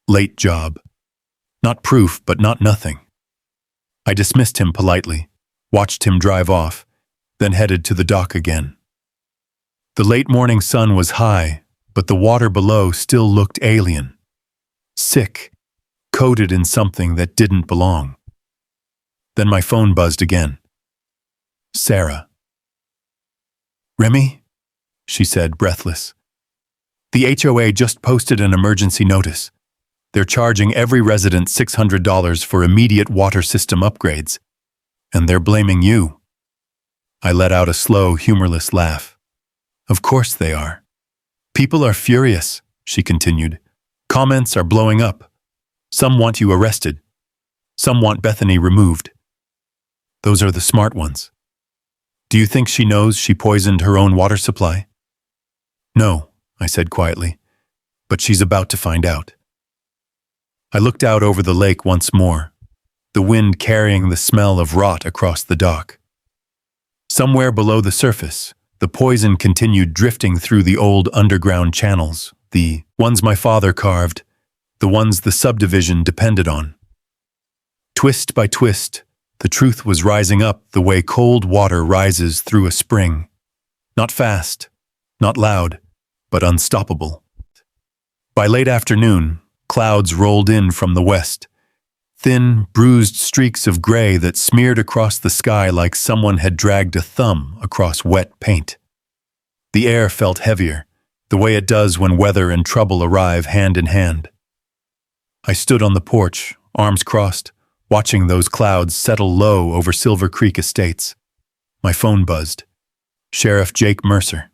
Late job. Not proof, but not nothing. I dismissed him politely, watched him drive off, then headed to the dock again. The late morning sun was high, but the water below still looked alien. Sick, coated in something that didn't belong. Then my phone buzzed again. Sarah. "Remy?" she said, breathless. "The HOA just posted an emergency notice. They're charging every resident $600 for immediate water system upgrades. And they're blaming you. I let out a slow, humorless laugh. Of course they are. People are furious, she continued. Comments are blowing up. Some want you arrested. Some want Bethany removed. Those are the smart ones. Do you think she knows she poisoned her own water supply? No, I said quietly, but she's about to find out. I looked out over the lake once more, the wind carrying the smell of rot across the dock. Somewhere below the surface, the poison continued drifting through the old underground channels, the ones my father carved, the ones the subdivision depended on. Twist by twist, the truth was rising up the way cold water rises through a spring. Not fast, not loud, but unstoppable. By late afternoon, clouds rolled in from the west, thin, bruised streaks of gray that smeared across the sky like someone had dragged a thumb across wet paint. The air felt heavier, the way it does when weather and trouble arrive hand in hand. I stood on the porch, arms crossed, watching those clouds settle low over Silver Creek Estates. My phone buzzed. Sheriff Jake Mercer.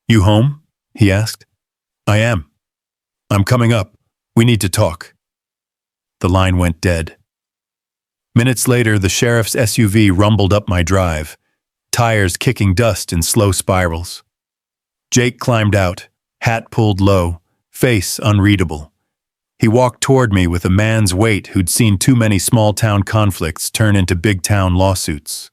"You home?" he asked. "I am. I'm coming up. We need to talk." The line went dead. Minutes later, the sheriff's SUV rumbled up my drive, tires kicking dust in slow spirals. Jake climbed out, hat pulled low, face unreadable. He walked toward me with a man's weight who'd seen too many small-town conflicts turn into big-town lawsuits.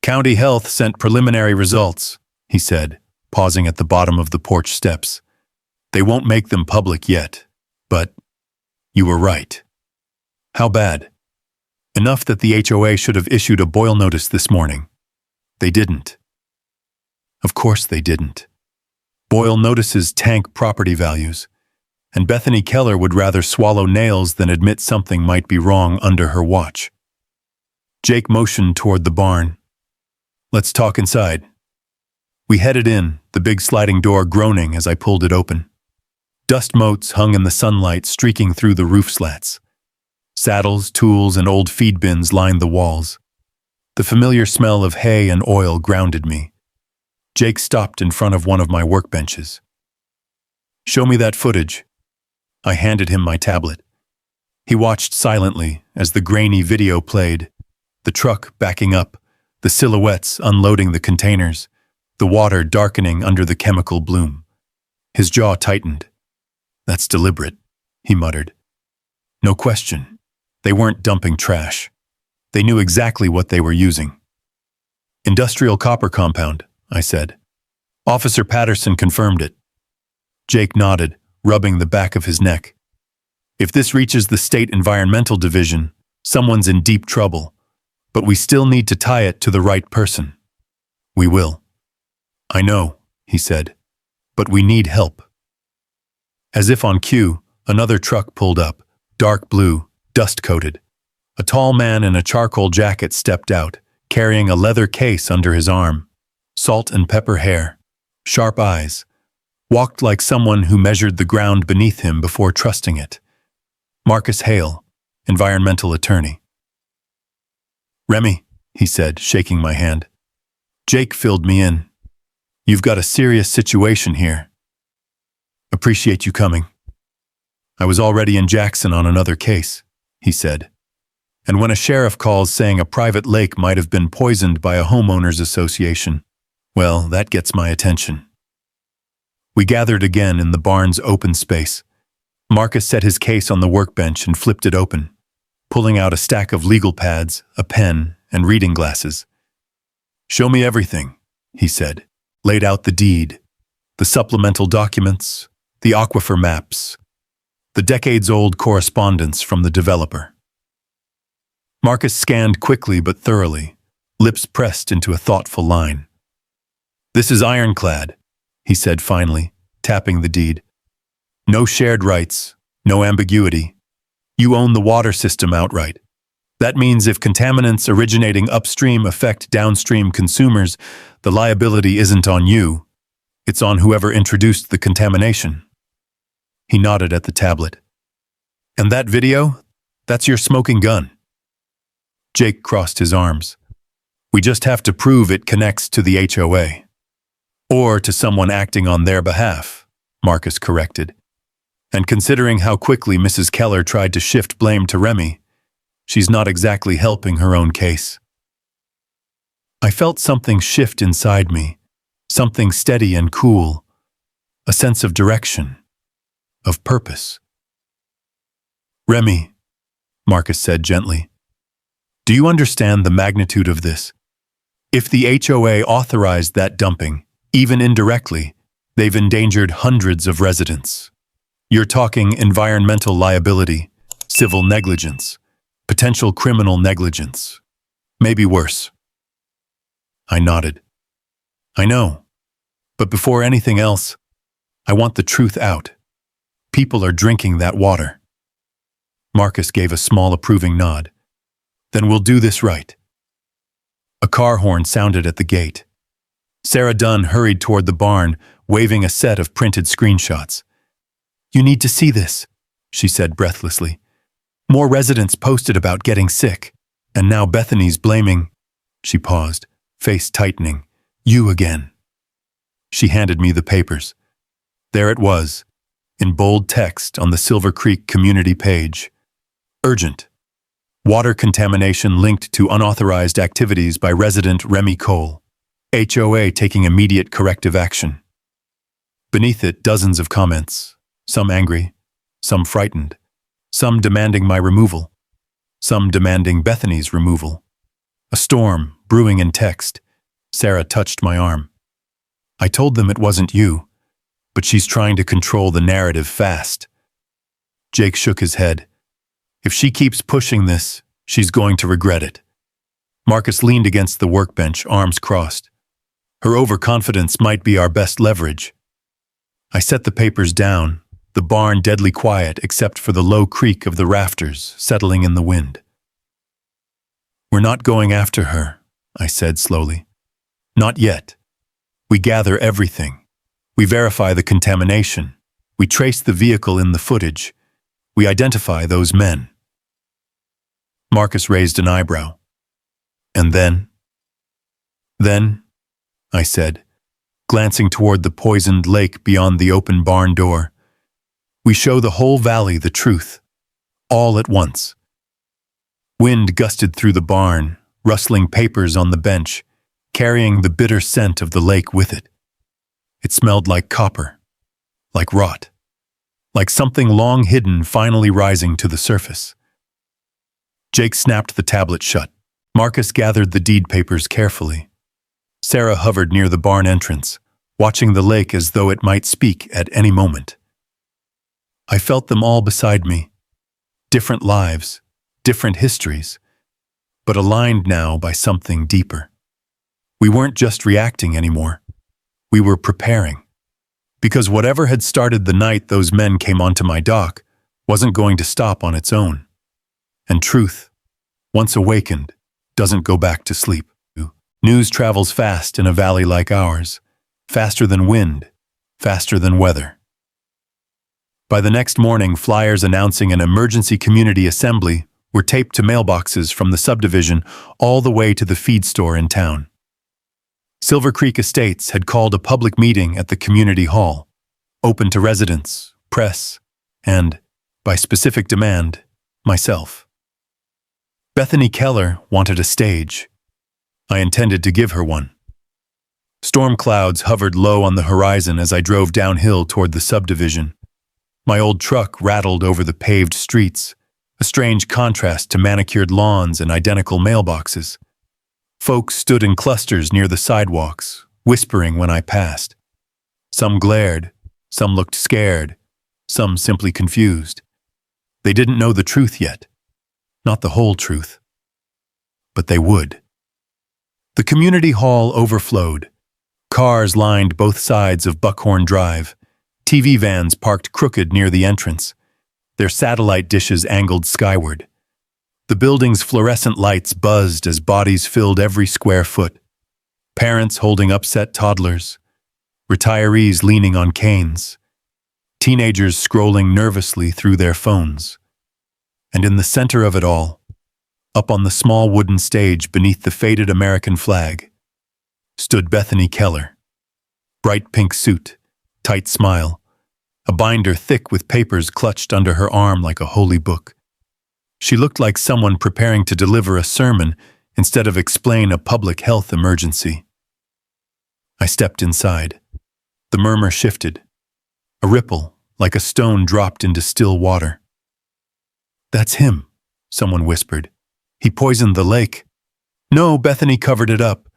"County Health sent preliminary results," he said, pausing at the bottom of the porch steps. "They won't make them public yet, but you were right." "How bad?" "Enough that the HOA should have issued a boil notice this morning. They didn't." Of course they didn't. Boil notices tank property values, and Bethany Keller would rather swallow nails than admit something might be wrong under her watch. Jake motioned toward the barn. "Let's talk inside." We headed in, the big sliding door groaning as I pulled it open. Dust motes hung in the sunlight, streaking through the roof slats. Saddles, tools, and old feed bins lined the walls. The familiar smell of hay and oil grounded me. Jake stopped in front of one of my workbenches. "Show me that footage." I handed him my tablet. He watched silently as the grainy video played, the truck backing up, the silhouettes unloading the containers, the water darkening under the chemical bloom. His jaw tightened. "That's deliberate," he muttered. "No question. They weren't dumping trash. They knew exactly what they were using." "Industrial copper compound," I said. "Officer Patterson confirmed it." Jake nodded, rubbing the back of his neck. "If this reaches the state environmental division, someone's in deep trouble, but we still need to tie it to the right person." "We will." "I know," he said, "but we need help." As if on cue, another truck pulled up, dark blue, dust-coated. A tall man in a charcoal jacket stepped out, carrying a leather case under his arm. Salt and pepper hair, sharp eyes, walked like someone who measured the ground beneath him before trusting it. Marcus Hale, environmental attorney. "Remy," he said, shaking my hand. Jake filled me in. "You've got a serious situation here." "Appreciate you coming." "I was already in Jackson on another case," he said. "And when a sheriff calls saying a private lake might have been poisoned by a homeowners association, well, that gets my attention." We gathered again in the barn's open space. Marcus set his case on the workbench and flipped it open, pulling out a stack of legal pads, a pen, and reading glasses. "Show me everything," he said. Laid out the deed, the supplemental documents, the aquifer maps, the decades-old correspondence from the developer. Marcus scanned quickly but thoroughly, lips pressed into a thoughtful line. "This is ironclad," he said finally, tapping the deed. "No shared rights, no ambiguity. You own the water system outright. That means if contaminants originating upstream affect downstream consumers, the liability isn't on you. It's on whoever introduced the contamination." He nodded at the tablet. And that video? That's your smoking gun. Jake crossed his arms. We just have to prove it connects to the HOA. Or to someone acting on their behalf, Marcus corrected. And considering how quickly Mrs. Keller tried to shift blame to Remy, she's not exactly helping her own case. I felt something shift inside me, something steady and cool, a sense of direction, of purpose. Remy, Marcus said gently, do you understand the magnitude of this? If the HOA authorized that dumping, even indirectly, they've endangered hundreds of residents. You're talking environmental liability, civil negligence, potential criminal negligence, maybe worse. I nodded. I know, but before anything else, I want the truth out. People are drinking that water. Marcus gave a small approving nod. Then we'll do this right. A car horn sounded at the gate. Sarah Dunn hurried toward the barn, waving a set of printed screenshots. You need to see this, she said breathlessly. More residents posted about getting sick, and now Bethany's blaming. She paused, face tightening. You again. She handed me the papers. There it was, in bold text on the Silver Creek community page. Urgent. Water contamination linked to unauthorized activities by resident Remy Cole. HOA taking immediate corrective action. Beneath it, dozens of comments, some angry, some frightened, some demanding my removal, some demanding Bethany's removal. A storm brewing in text. Sarah touched my arm. I told them it wasn't you, but she's trying to control the narrative fast. Jake shook his head. If she keeps pushing this, she's going to regret it. Marcus leaned against the workbench, arms crossed. Her overconfidence might be our best leverage. I set the papers down, the barn deadly quiet except for the low creak of the rafters settling in the wind. We're not going after her, I said slowly. Not yet. We gather everything. We verify the contamination. We trace the vehicle in the footage. We identify those men. Marcus raised an eyebrow. And then? Then, I said, glancing toward the poisoned lake beyond the open barn door. We show the whole valley the truth, all at once. Wind gusted through the barn, rustling papers on the bench, carrying the bitter scent of the lake with it. It smelled like copper, like rot, like something long hidden finally rising to the surface. Jake snapped the tablet shut. Marcus gathered the deed papers carefully. Sarah hovered near the barn entrance, watching the lake as though it might speak at any moment. I felt them all beside me. Different lives, different histories, but aligned now by something deeper. We weren't just reacting anymore. We were preparing. Because whatever had started the night those men came onto my dock wasn't going to stop on its own. And truth, once awakened, doesn't go back to sleep. News travels fast in a valley like ours, faster than wind, faster than weather. By the next morning, flyers announcing an emergency community assembly were taped to mailboxes from the subdivision all the way to the feed store in town. Silver Creek Estates had called a public meeting at the community hall, open to residents, press, and, by specific demand, myself. Bethany Keller wanted a stage. I intended to give her one. Storm clouds hovered low on the horizon as I drove downhill toward the subdivision. My old truck rattled over the paved streets, a strange contrast to manicured lawns and identical mailboxes. Folks stood in clusters near the sidewalks, whispering when I passed. Some glared, some looked scared, some simply confused. They didn't know the truth yet. Not the whole truth. But they would. The community hall overflowed. Cars lined both sides of Buckhorn Drive. TV vans parked crooked near the entrance, their satellite dishes angled skyward. The building's fluorescent lights buzzed as bodies filled every square foot. Parents holding upset toddlers, retirees leaning on canes, teenagers scrolling nervously through their phones. And in the center of it all, up on the small wooden stage beneath the faded American flag, stood Bethany Keller. Bright pink suit, tight smile, a binder thick with papers clutched under her arm like a holy book. She looked like someone preparing to deliver a sermon instead of explain a public health emergency. I stepped inside. The murmur shifted. A ripple, like a stone dropped into still water. "That's him," someone whispered. "He poisoned the lake." "No," Bethany covered it up.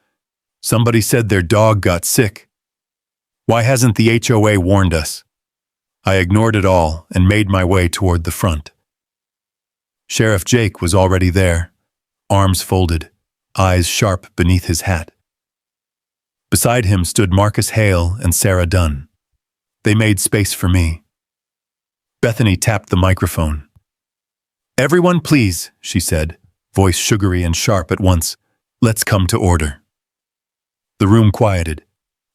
"Somebody said their dog got sick." "Why hasn't the HOA warned us?" I ignored it all and made my way toward the front. Sheriff Jake was already there, arms folded, eyes sharp beneath his hat. Beside him stood Marcus Hale and Sarah Dunn. They made space for me. Bethany tapped the microphone. "Everyone, please," she said, voice sugary and sharp at once. "Let's come to order." The room quieted.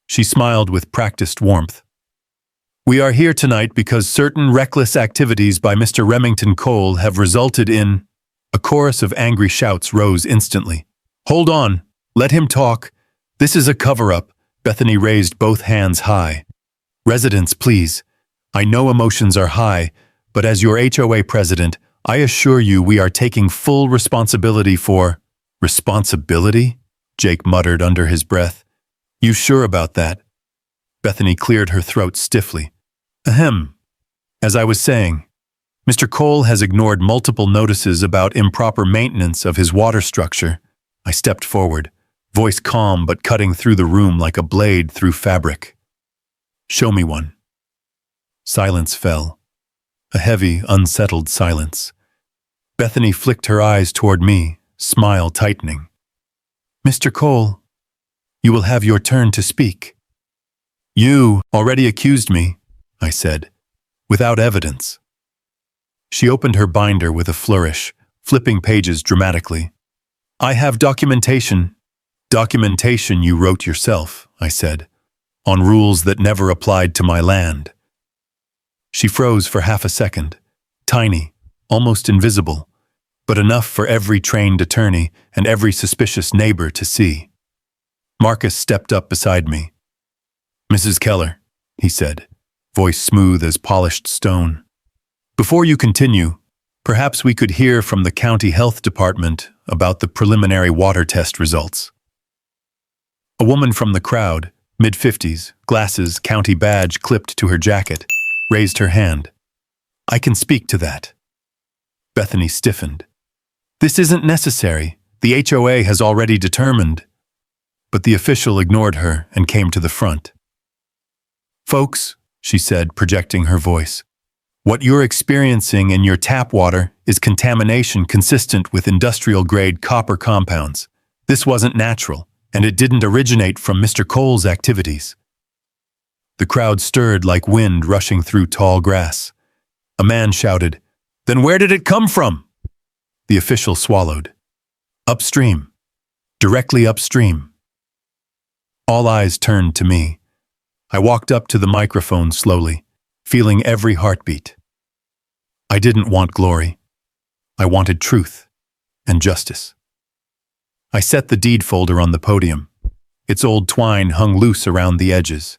She smiled with practiced warmth. "We are here tonight because certain reckless activities by Mr. Remington Cole have resulted in—" A chorus of angry shouts rose instantly. "Hold on! Let him talk! This is a cover-up!" Bethany raised both hands high. "Residents, please. I know emotions are high, but as your HOA president, I assure you we are taking full responsibility for—" "Responsibility?" Jake muttered under his breath. "You sure about that?" Bethany cleared her throat stiffly. "Ahem. As I was saying, Mr. Cole has ignored multiple notices about improper maintenance of his water structure." I stepped forward, voice calm but cutting through the room like a blade through fabric. "Show me one." Silence fell. A heavy, unsettled silence. Bethany flicked her eyes toward me, smile tightening. "Mr. Cole, you will have your turn to speak." "You already accused me," I said, "without evidence." She opened her binder with a flourish, flipping pages dramatically. "I have documentation." "Documentation you wrote yourself," I said, "on rules that never applied to my land." She froze for half a second, tiny, almost invisible, but enough for every trained attorney and every suspicious neighbor to see. Marcus stepped up beside me. "Mrs. Keller," he said, voice smooth as polished stone. "Before you continue, perhaps we could hear from the county health department about the preliminary water test results." A woman from the crowd, mid-50s, glasses, county badge clipped to her jacket, raised her hand. "I can speak to that." Bethany stiffened. "This isn't necessary. The HOA has already determined." But the official ignored her and came to the front. "Folks," she said, projecting her voice, "what you're experiencing in your tap water is contamination consistent with industrial-grade copper compounds. This wasn't natural, and it didn't originate from Mr. Cole's activities." The crowd stirred like wind rushing through tall grass. A man shouted, "Then where did it come from?" The official swallowed. "Upstream. Directly upstream." All eyes turned to me. I walked up to the microphone slowly, feeling every heartbeat. I didn't want glory. I wanted truth and justice. I set the deed folder on the podium. Its old twine hung loose around the edges.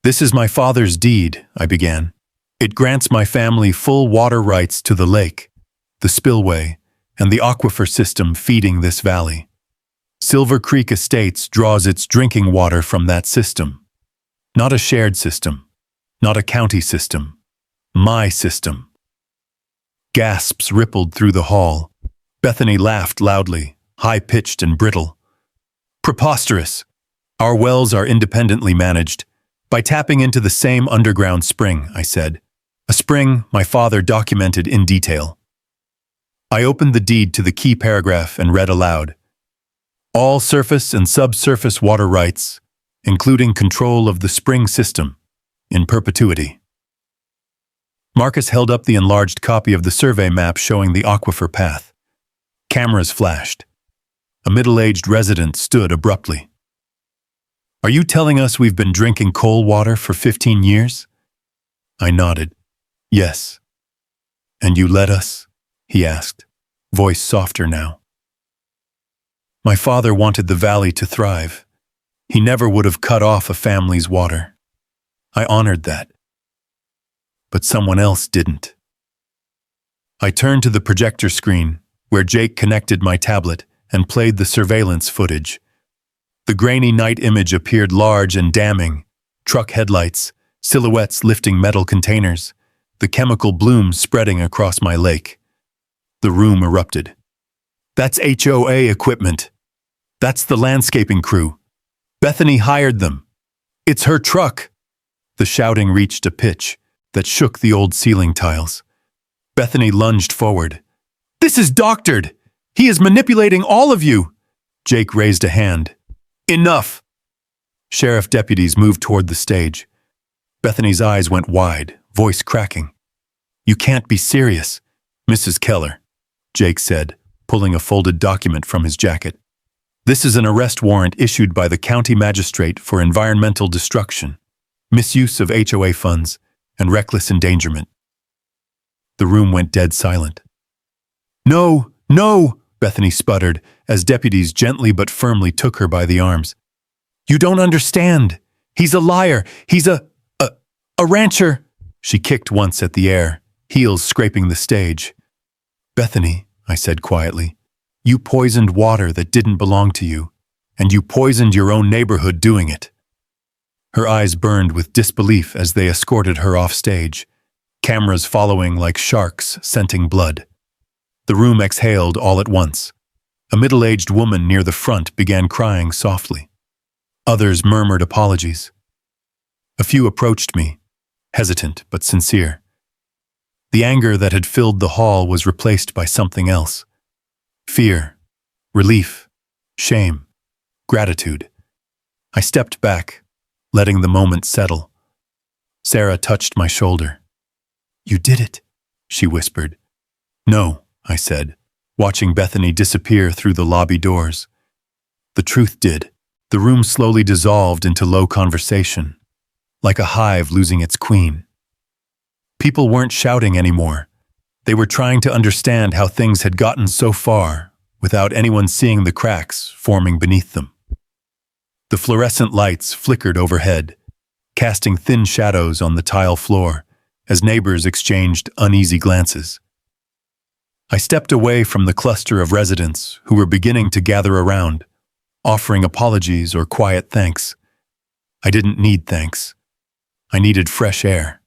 "This is my father's deed," I began. "It grants my family full water rights to the lake, the spillway, and the aquifer system feeding this valley. Silver Creek Estates draws its drinking water from that system. Not a shared system, not a county system, my system." Gasps rippled through the hall. Bethany laughed loudly, high-pitched and brittle. "Preposterous! Our wells are independently managed, by tapping into the same underground spring," I said. "A spring my father documented in detail." I opened the deed to the key paragraph and read aloud. "All surface and subsurface water rights, including control of the spring system, in perpetuity." Marcus held up the enlarged copy of the survey map showing the aquifer path. Cameras flashed. A middle-aged resident stood abruptly. "Are you telling us we've been drinking coal water for 15 years? I nodded. "Yes." "And you let us?" he asked, voice softer now. My father wanted the valley to thrive. He never would have cut off a family's water. I honored that. But someone else didn't. I turned to the projector screen, where Jake connected my tablet and played the surveillance footage. The grainy night image appeared large and damning. Truck headlights, silhouettes lifting metal containers, the chemical bloom spreading across my lake. The room erupted. "That's HOA equipment. That's the landscaping crew. Bethany hired them. It's her truck." The shouting reached a pitch that shook the old ceiling tiles. Bethany lunged forward. "This is doctored! He is manipulating all of you!" Jake raised a hand. "Enough!" Sheriff deputies moved toward the stage. Bethany's eyes went wide, voice cracking. "You can't be serious." "Mrs. Keller," Jake said, pulling a folded document from his jacket. "This is an arrest warrant issued by the county magistrate for environmental destruction, misuse of HOA funds, and reckless endangerment." The room went dead silent. "No, no," Bethany sputtered as deputies gently but firmly took her by the arms. "You don't understand. He's a liar. He's a rancher." She kicked once at the air, heels scraping the stage. "Bethany," I said quietly, "you poisoned water that didn't belong to you, and you poisoned your own neighborhood doing it." Her eyes burned with disbelief as they escorted her off stage, cameras following like sharks scenting blood. The room exhaled all at once. A middle-aged woman near the front began crying softly. Others murmured apologies. A few approached me, hesitant but sincere. The anger that had filled the hall was replaced by something else. Fear, relief, shame, gratitude. I stepped back, letting the moment settle. Sarah touched my shoulder. "You did it," she whispered. "No," I said, watching Bethany disappear through the lobby doors. The truth did. The room slowly dissolved into low conversation, like a hive losing its queen. People weren't shouting anymore. They were trying to understand how things had gotten so far without anyone seeing the cracks forming beneath them. The fluorescent lights flickered overhead, casting thin shadows on the tile floor as neighbors exchanged uneasy glances. I stepped away from the cluster of residents who were beginning to gather around, offering apologies or quiet thanks. I didn't need thanks. I needed fresh air.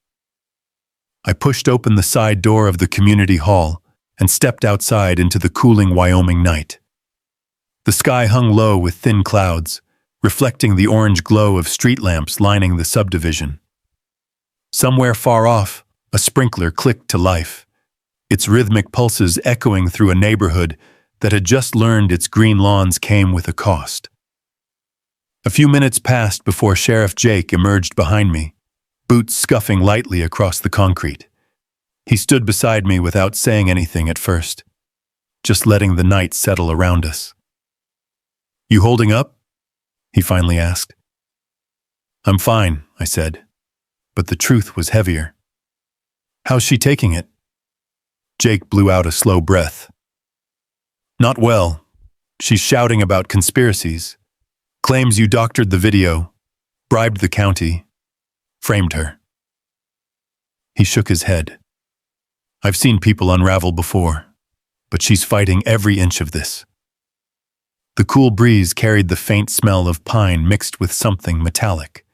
I pushed open the side door of the community hall and stepped outside into the cooling Wyoming night. The sky hung low with thin clouds, reflecting the orange glow of street lamps lining the subdivision. Somewhere far off, a sprinkler clicked to life, its rhythmic pulses echoing through a neighborhood that had just learned its green lawns came with a cost. A few minutes passed before Sheriff Jake emerged behind me, boots scuffing lightly across the concrete. He stood beside me without saying anything at first, just letting the night settle around us. "You holding up?" he finally asked. "I'm fine," I said, but the truth was heavier. "How's she taking it?" Jake blew out a slow breath. "Not well. She's shouting about conspiracies, claims you doctored the video, bribed the county, framed her." He shook his head. "I've seen people unravel before, but she's fighting every inch of this." The cool breeze carried the faint smell of pine mixed with something metallic,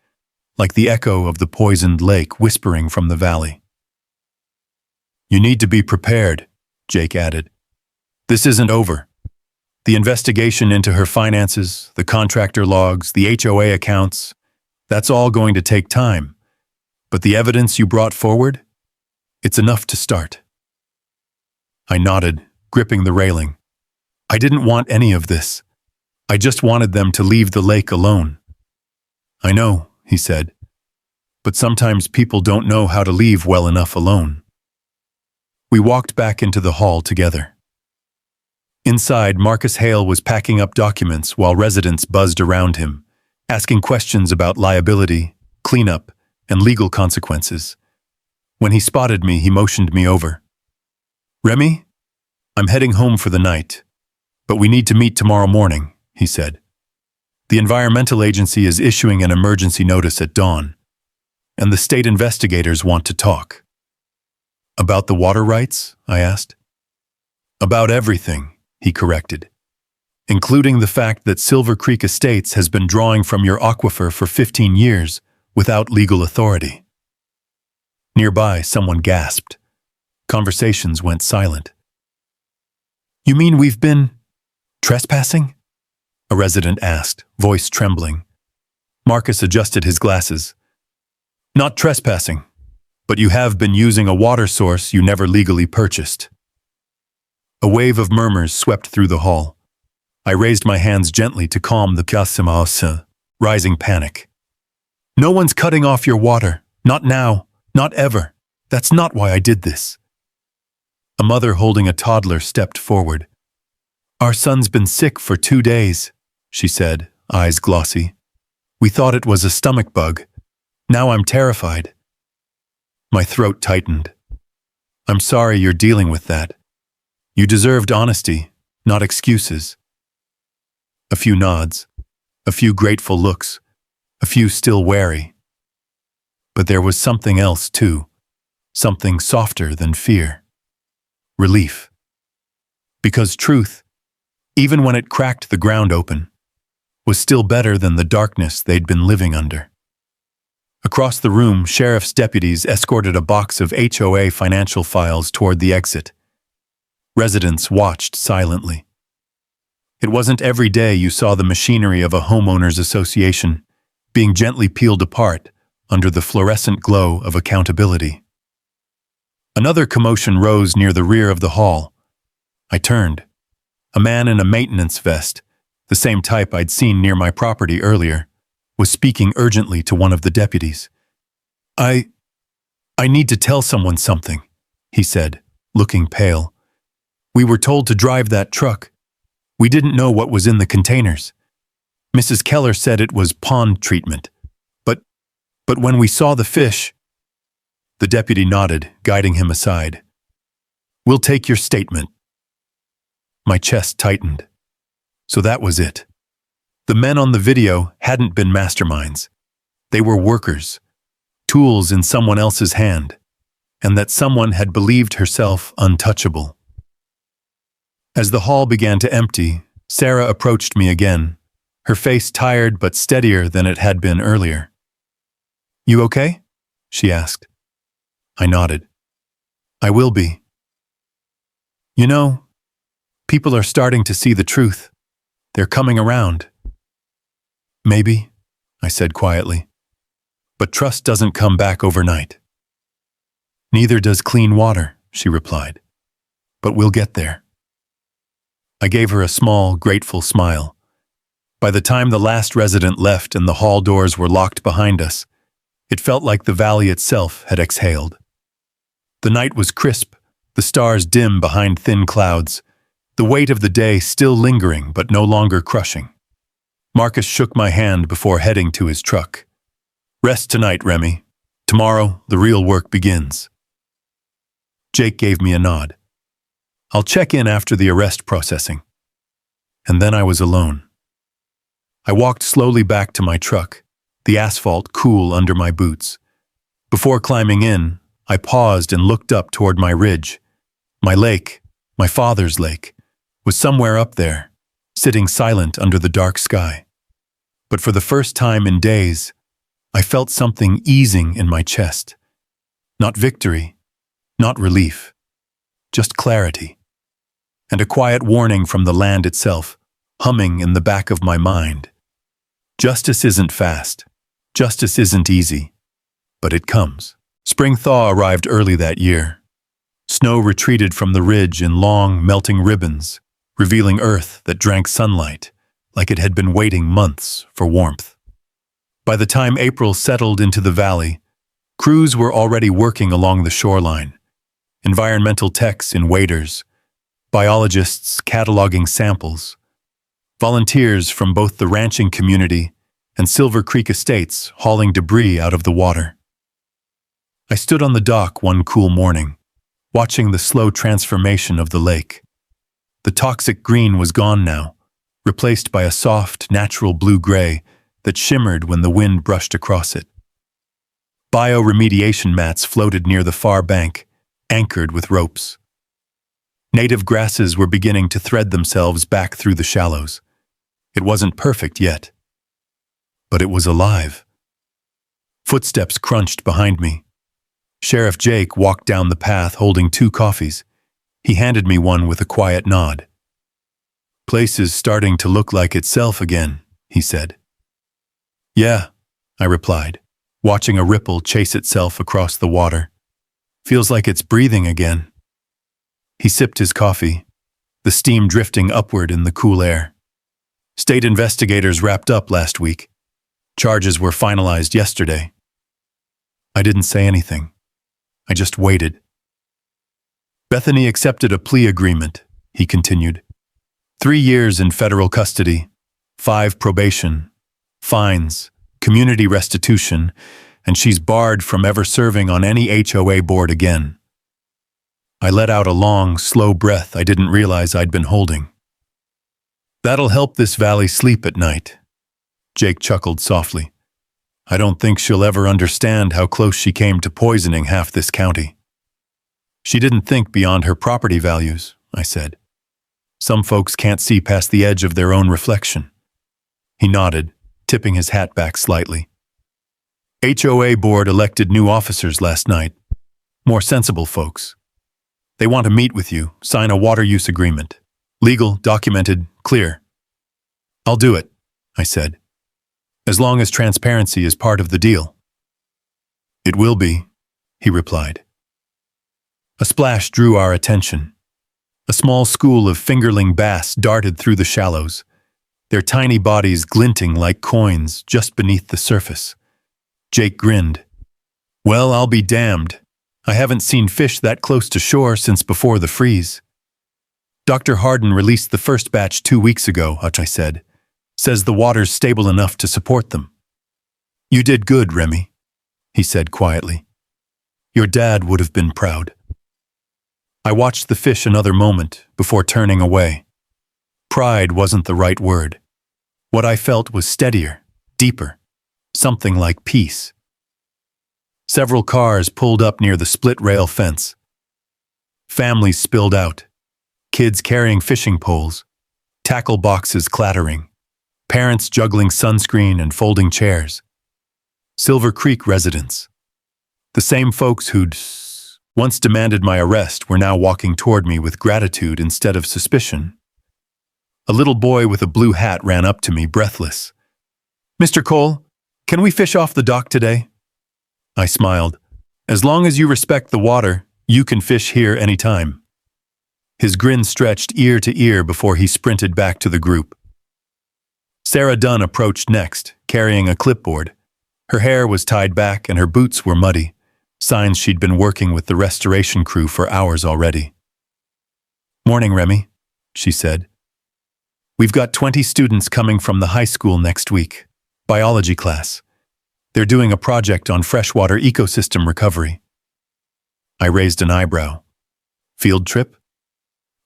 like the echo of the poisoned lake whispering from the valley. "You need to be prepared," Jake added. "This isn't over. The investigation into her finances, the contractor logs, the HOA accounts, that's all going to take time. But the evidence you brought forward, it's enough to start." I nodded, gripping the railing. I didn't want any of this. I just wanted them to leave the lake alone. "I know," he said, "but sometimes people don't know how to leave well enough alone." We walked back into the hall together. Inside, Marcus Hale was packing up documents while residents buzzed around him, asking questions about liability, cleanup, and legal consequences. When he spotted me, he motioned me over. Remy, I'm heading home for the night, but we need to meet tomorrow morning, he said. The environmental agency is issuing an emergency notice at dawn, and the state investigators want to talk. About the water rights? I asked. About everything, he corrected, including the fact that Silver Creek Estates has been drawing from your aquifer for 15 years without legal authority. Nearby, someone gasped. Conversations went silent. You mean we've been trespassing? A resident asked, voice trembling. Marcus adjusted his glasses. Not trespassing, but you have been using a water source you never legally purchased. A wave of murmurs swept through the hall. I raised my hands gently to calm the rising panic. No one's cutting off your water. Not now. Not ever. That's not why I did this. A mother holding a toddler stepped forward. Our son's been sick for 2 days, she said, eyes glossy. We thought it was a stomach bug. Now I'm terrified. My throat tightened. I'm sorry you're dealing with that. You deserved honesty, not excuses. A few nods, a few grateful looks, a few still wary. But there was something else too, something softer than fear. Relief. Because truth, even when it cracked the ground open, was still better than the darkness they'd been living under. Across the room, sheriff's deputies escorted a box of HOA financial files toward the exit. Residents watched silently. It wasn't every day you saw the machinery of a homeowners association being gently peeled apart under the fluorescent glow of accountability. Another commotion rose near the rear of the hall. I turned. A man in a maintenance vest, the same type I'd seen near my property earlier, was speaking urgently to one of the deputies. I need to tell someone something, he said, looking pale. We were told to drive that truck. We didn't know what was in the containers. Mrs. Keller said it was pond treatment. But when we saw the fish... The deputy nodded, guiding him aside. We'll take your statement. My chest tightened. So that was it. The men on the video hadn't been masterminds. They were workers, tools in someone else's hand, and that someone had believed herself untouchable. As the hall began to empty, Sarah approached me again, her face tired but steadier than it had been earlier. You okay? She asked. I nodded. I will be. You know, people are starting to see the truth. They're coming around. Maybe, I said quietly. But trust doesn't come back overnight. Neither does clean water, she replied. But we'll get there. I gave her a small, grateful smile. By the time the last resident left and the hall doors were locked behind us, it felt like the valley itself had exhaled. The night was crisp, the stars dim behind thin clouds, the weight of the day still lingering but no longer crushing. Marcus shook my hand before heading to his truck. Rest tonight, Remy. Tomorrow, the real work begins. Jake gave me a nod. I'll check in after the arrest processing. And then I was alone. I walked slowly back to my truck, the asphalt cool under my boots. Before climbing in, I paused and looked up toward my ridge. My lake, my father's lake, was somewhere up there, sitting silent under the dark sky. But for the first time in days, I felt something easing in my chest. Not victory, not relief, just clarity. And a quiet warning from the land itself, humming in the back of my mind. Justice isn't fast. Justice isn't easy. But it comes. Spring thaw arrived early that year. Snow retreated from the ridge in long, melting ribbons, revealing earth that drank sunlight, like it had been waiting months for warmth. By the time April settled into the valley, crews were already working along the shoreline, environmental techs in waders, biologists cataloging samples, volunteers from both the ranching community and Silver Creek Estates hauling debris out of the water. I stood on the dock one cool morning, watching the slow transformation of the lake. The toxic green was gone now, replaced by a soft, natural blue-gray that shimmered when the wind brushed across it. Bioremediation mats floated near the far bank, anchored with ropes. Native grasses were beginning to thread themselves back through the shallows. It wasn't perfect yet, but it was alive. Footsteps crunched behind me. Sheriff Jake walked down the path holding 2 coffees. He handed me one with a quiet nod. "Place is starting to look like itself again," he said. "Yeah," I replied, watching a ripple chase itself across the water. "Feels like it's breathing again." He sipped his coffee, the steam drifting upward in the cool air. "State investigators wrapped up last week. Charges were finalized yesterday." I didn't say anything. I just waited. "Bethany accepted a plea agreement," he continued. 3 years in federal custody, 5 probation, fines, community restitution, and she's barred from ever serving on any HOA board again. I let out a long, slow breath I didn't realize I'd been holding. "That'll help this valley sleep at night," Jake chuckled softly. "I don't think she'll ever understand how close she came to poisoning half this county." "She didn't think beyond her property values," I said. "Some folks can't see past the edge of their own reflection." He nodded, tipping his hat back slightly. "HOA board elected new officers last night. More sensible folks. They want to meet with you, sign a water use agreement. Legal, documented, clear." "I'll do it," I said. "As long as transparency is part of the deal." "It will be," he replied. A splash drew our attention. A small school of fingerling bass darted through the shallows, their tiny bodies glinting like coins just beneath the surface. Jake grinned. "Well, I'll be damned. I haven't seen fish that close to shore since before the freeze." "Dr. Harden released the first batch 2 weeks ago," I said. "Says the water's stable enough to support them." "You did good, Remy," he said quietly. "Your dad would have been proud." I watched the fish another moment before turning away. Pride wasn't the right word. What I felt was steadier, deeper, something like peace. Several cars pulled up near the split-rail fence. Families spilled out, kids carrying fishing poles, tackle boxes clattering, parents juggling sunscreen and folding chairs. Silver Creek residents. The same folks who'd once demanded my arrest were now walking toward me with gratitude instead of suspicion. A little boy with a blue hat ran up to me, breathless. "Mr. Cole, can we fish off the dock today?" I smiled. "As long as you respect the water, you can fish here anytime." His grin stretched ear to ear before he sprinted back to the group. Sarah Dunn approached next, carrying a clipboard. Her hair was tied back and her boots were muddy, signs she'd been working with the restoration crew for hours already. "Morning, Remy," she said. "We've got 20 students coming from the high school next week, biology class. They're doing a project on freshwater ecosystem recovery." I raised an eyebrow. "Field trip?"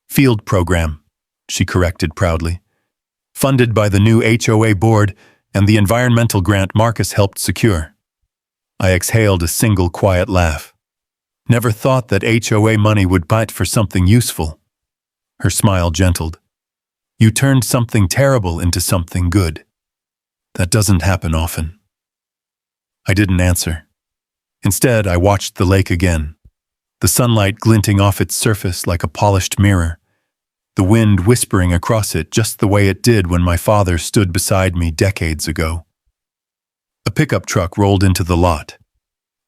"Field program," she corrected proudly. "Funded by the new HOA board and the environmental grant Marcus helped secure." I exhaled a single quiet laugh. Never thought that HOA money would bite for something useful. Her smile gentled. "You turned something terrible into something good. That doesn't happen often." I didn't answer. Instead, I watched the lake again, the sunlight glinting off its surface like a polished mirror, the wind whispering across it just the way it did when my father stood beside me decades ago. A pickup truck rolled into the lot.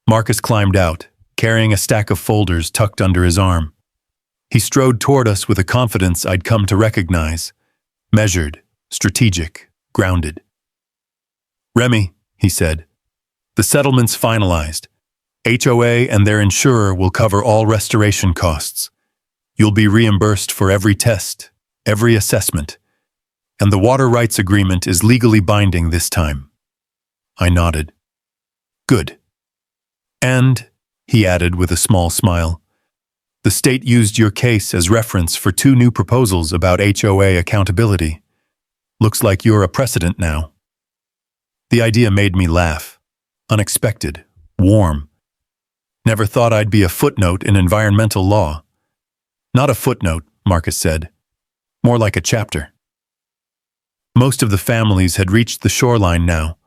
Marcus climbed out, carrying a stack of folders tucked under his arm. He strode toward us with a confidence I'd come to recognize, measured, strategic, grounded. "Remy," he said, "the settlement's finalized. HOA and their insurer will cover all restoration costs. You'll be reimbursed for every test, every assessment, and the water rights agreement is legally binding this time." I nodded. "Good." "And," he added with a small smile, "the The state used your case as reference for 2 new proposals about HOA accountability. Looks like you're a precedent now. The idea made me laugh. Unexpected, warm. Never thought I'd be a footnote in environmental law. Not a footnote, Marcus said. More like a chapter. Most of the families had reached the shoreline now.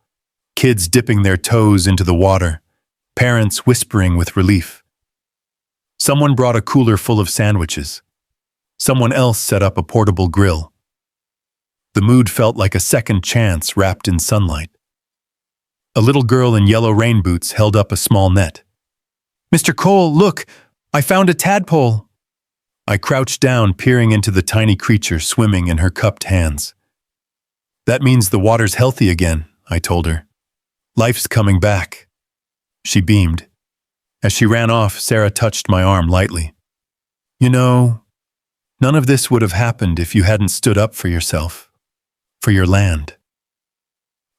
Kids dipping their toes into the water. Parents whispering with relief. Someone brought a cooler full of sandwiches. Someone else set up a portable grill. The mood felt like a second chance wrapped in sunlight. A little girl in yellow rain boots held up a small net. "Mr. Cole, look! I found a tadpole!" I crouched down, peering into the tiny creature swimming in her cupped hands. "That means the water's healthy again," I told her. "Life's coming back." She beamed. As she ran off, Sarah touched my arm lightly. "You know, none of this would have happened if you hadn't stood up for yourself, for your land."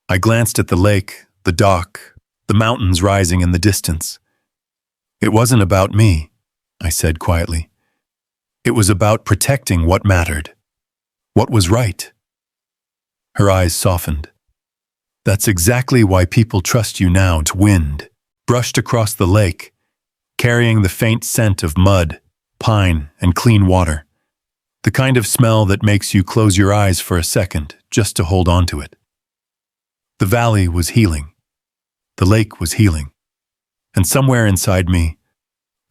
I glanced at the lake, the dock, the mountains rising in the distance. "It wasn't about me," I said quietly. "It was about protecting what mattered, what was right." Her eyes softened. "That's exactly why people trust you now." Wind brushed across the lake, carrying the faint scent of mud, pine, and clean water. The kind of smell that makes you close your eyes for a second just to hold on to it. The valley was healing. The lake was healing. And somewhere inside me,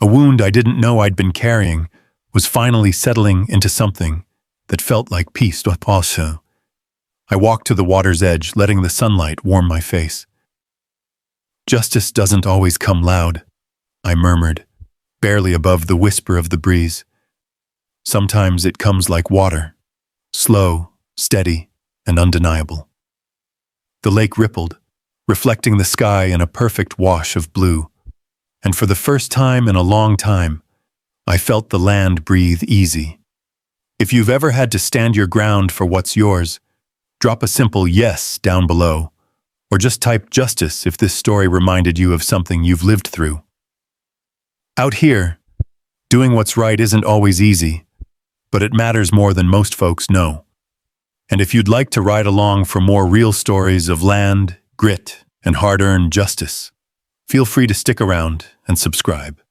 a wound I didn't know I'd been carrying was finally settling into something that felt like peace. Also, I walked to the water's edge, letting the sunlight warm my face. "Justice doesn't always come loud," I murmured, barely above the whisper of the breeze. "Sometimes it comes like water, slow, steady, and undeniable." The lake rippled, reflecting the sky in a perfect wash of blue, and for the first time in a long time, I felt the land breathe easy. If you've ever had to stand your ground for what's yours, drop a simple yes down below, or just type justice if this story reminded you of something you've lived through. Out here, doing what's right isn't always easy, but it matters more than most folks know. And if you'd like to ride along for more real stories of land, grit, and hard-earned justice, feel free to stick around and subscribe.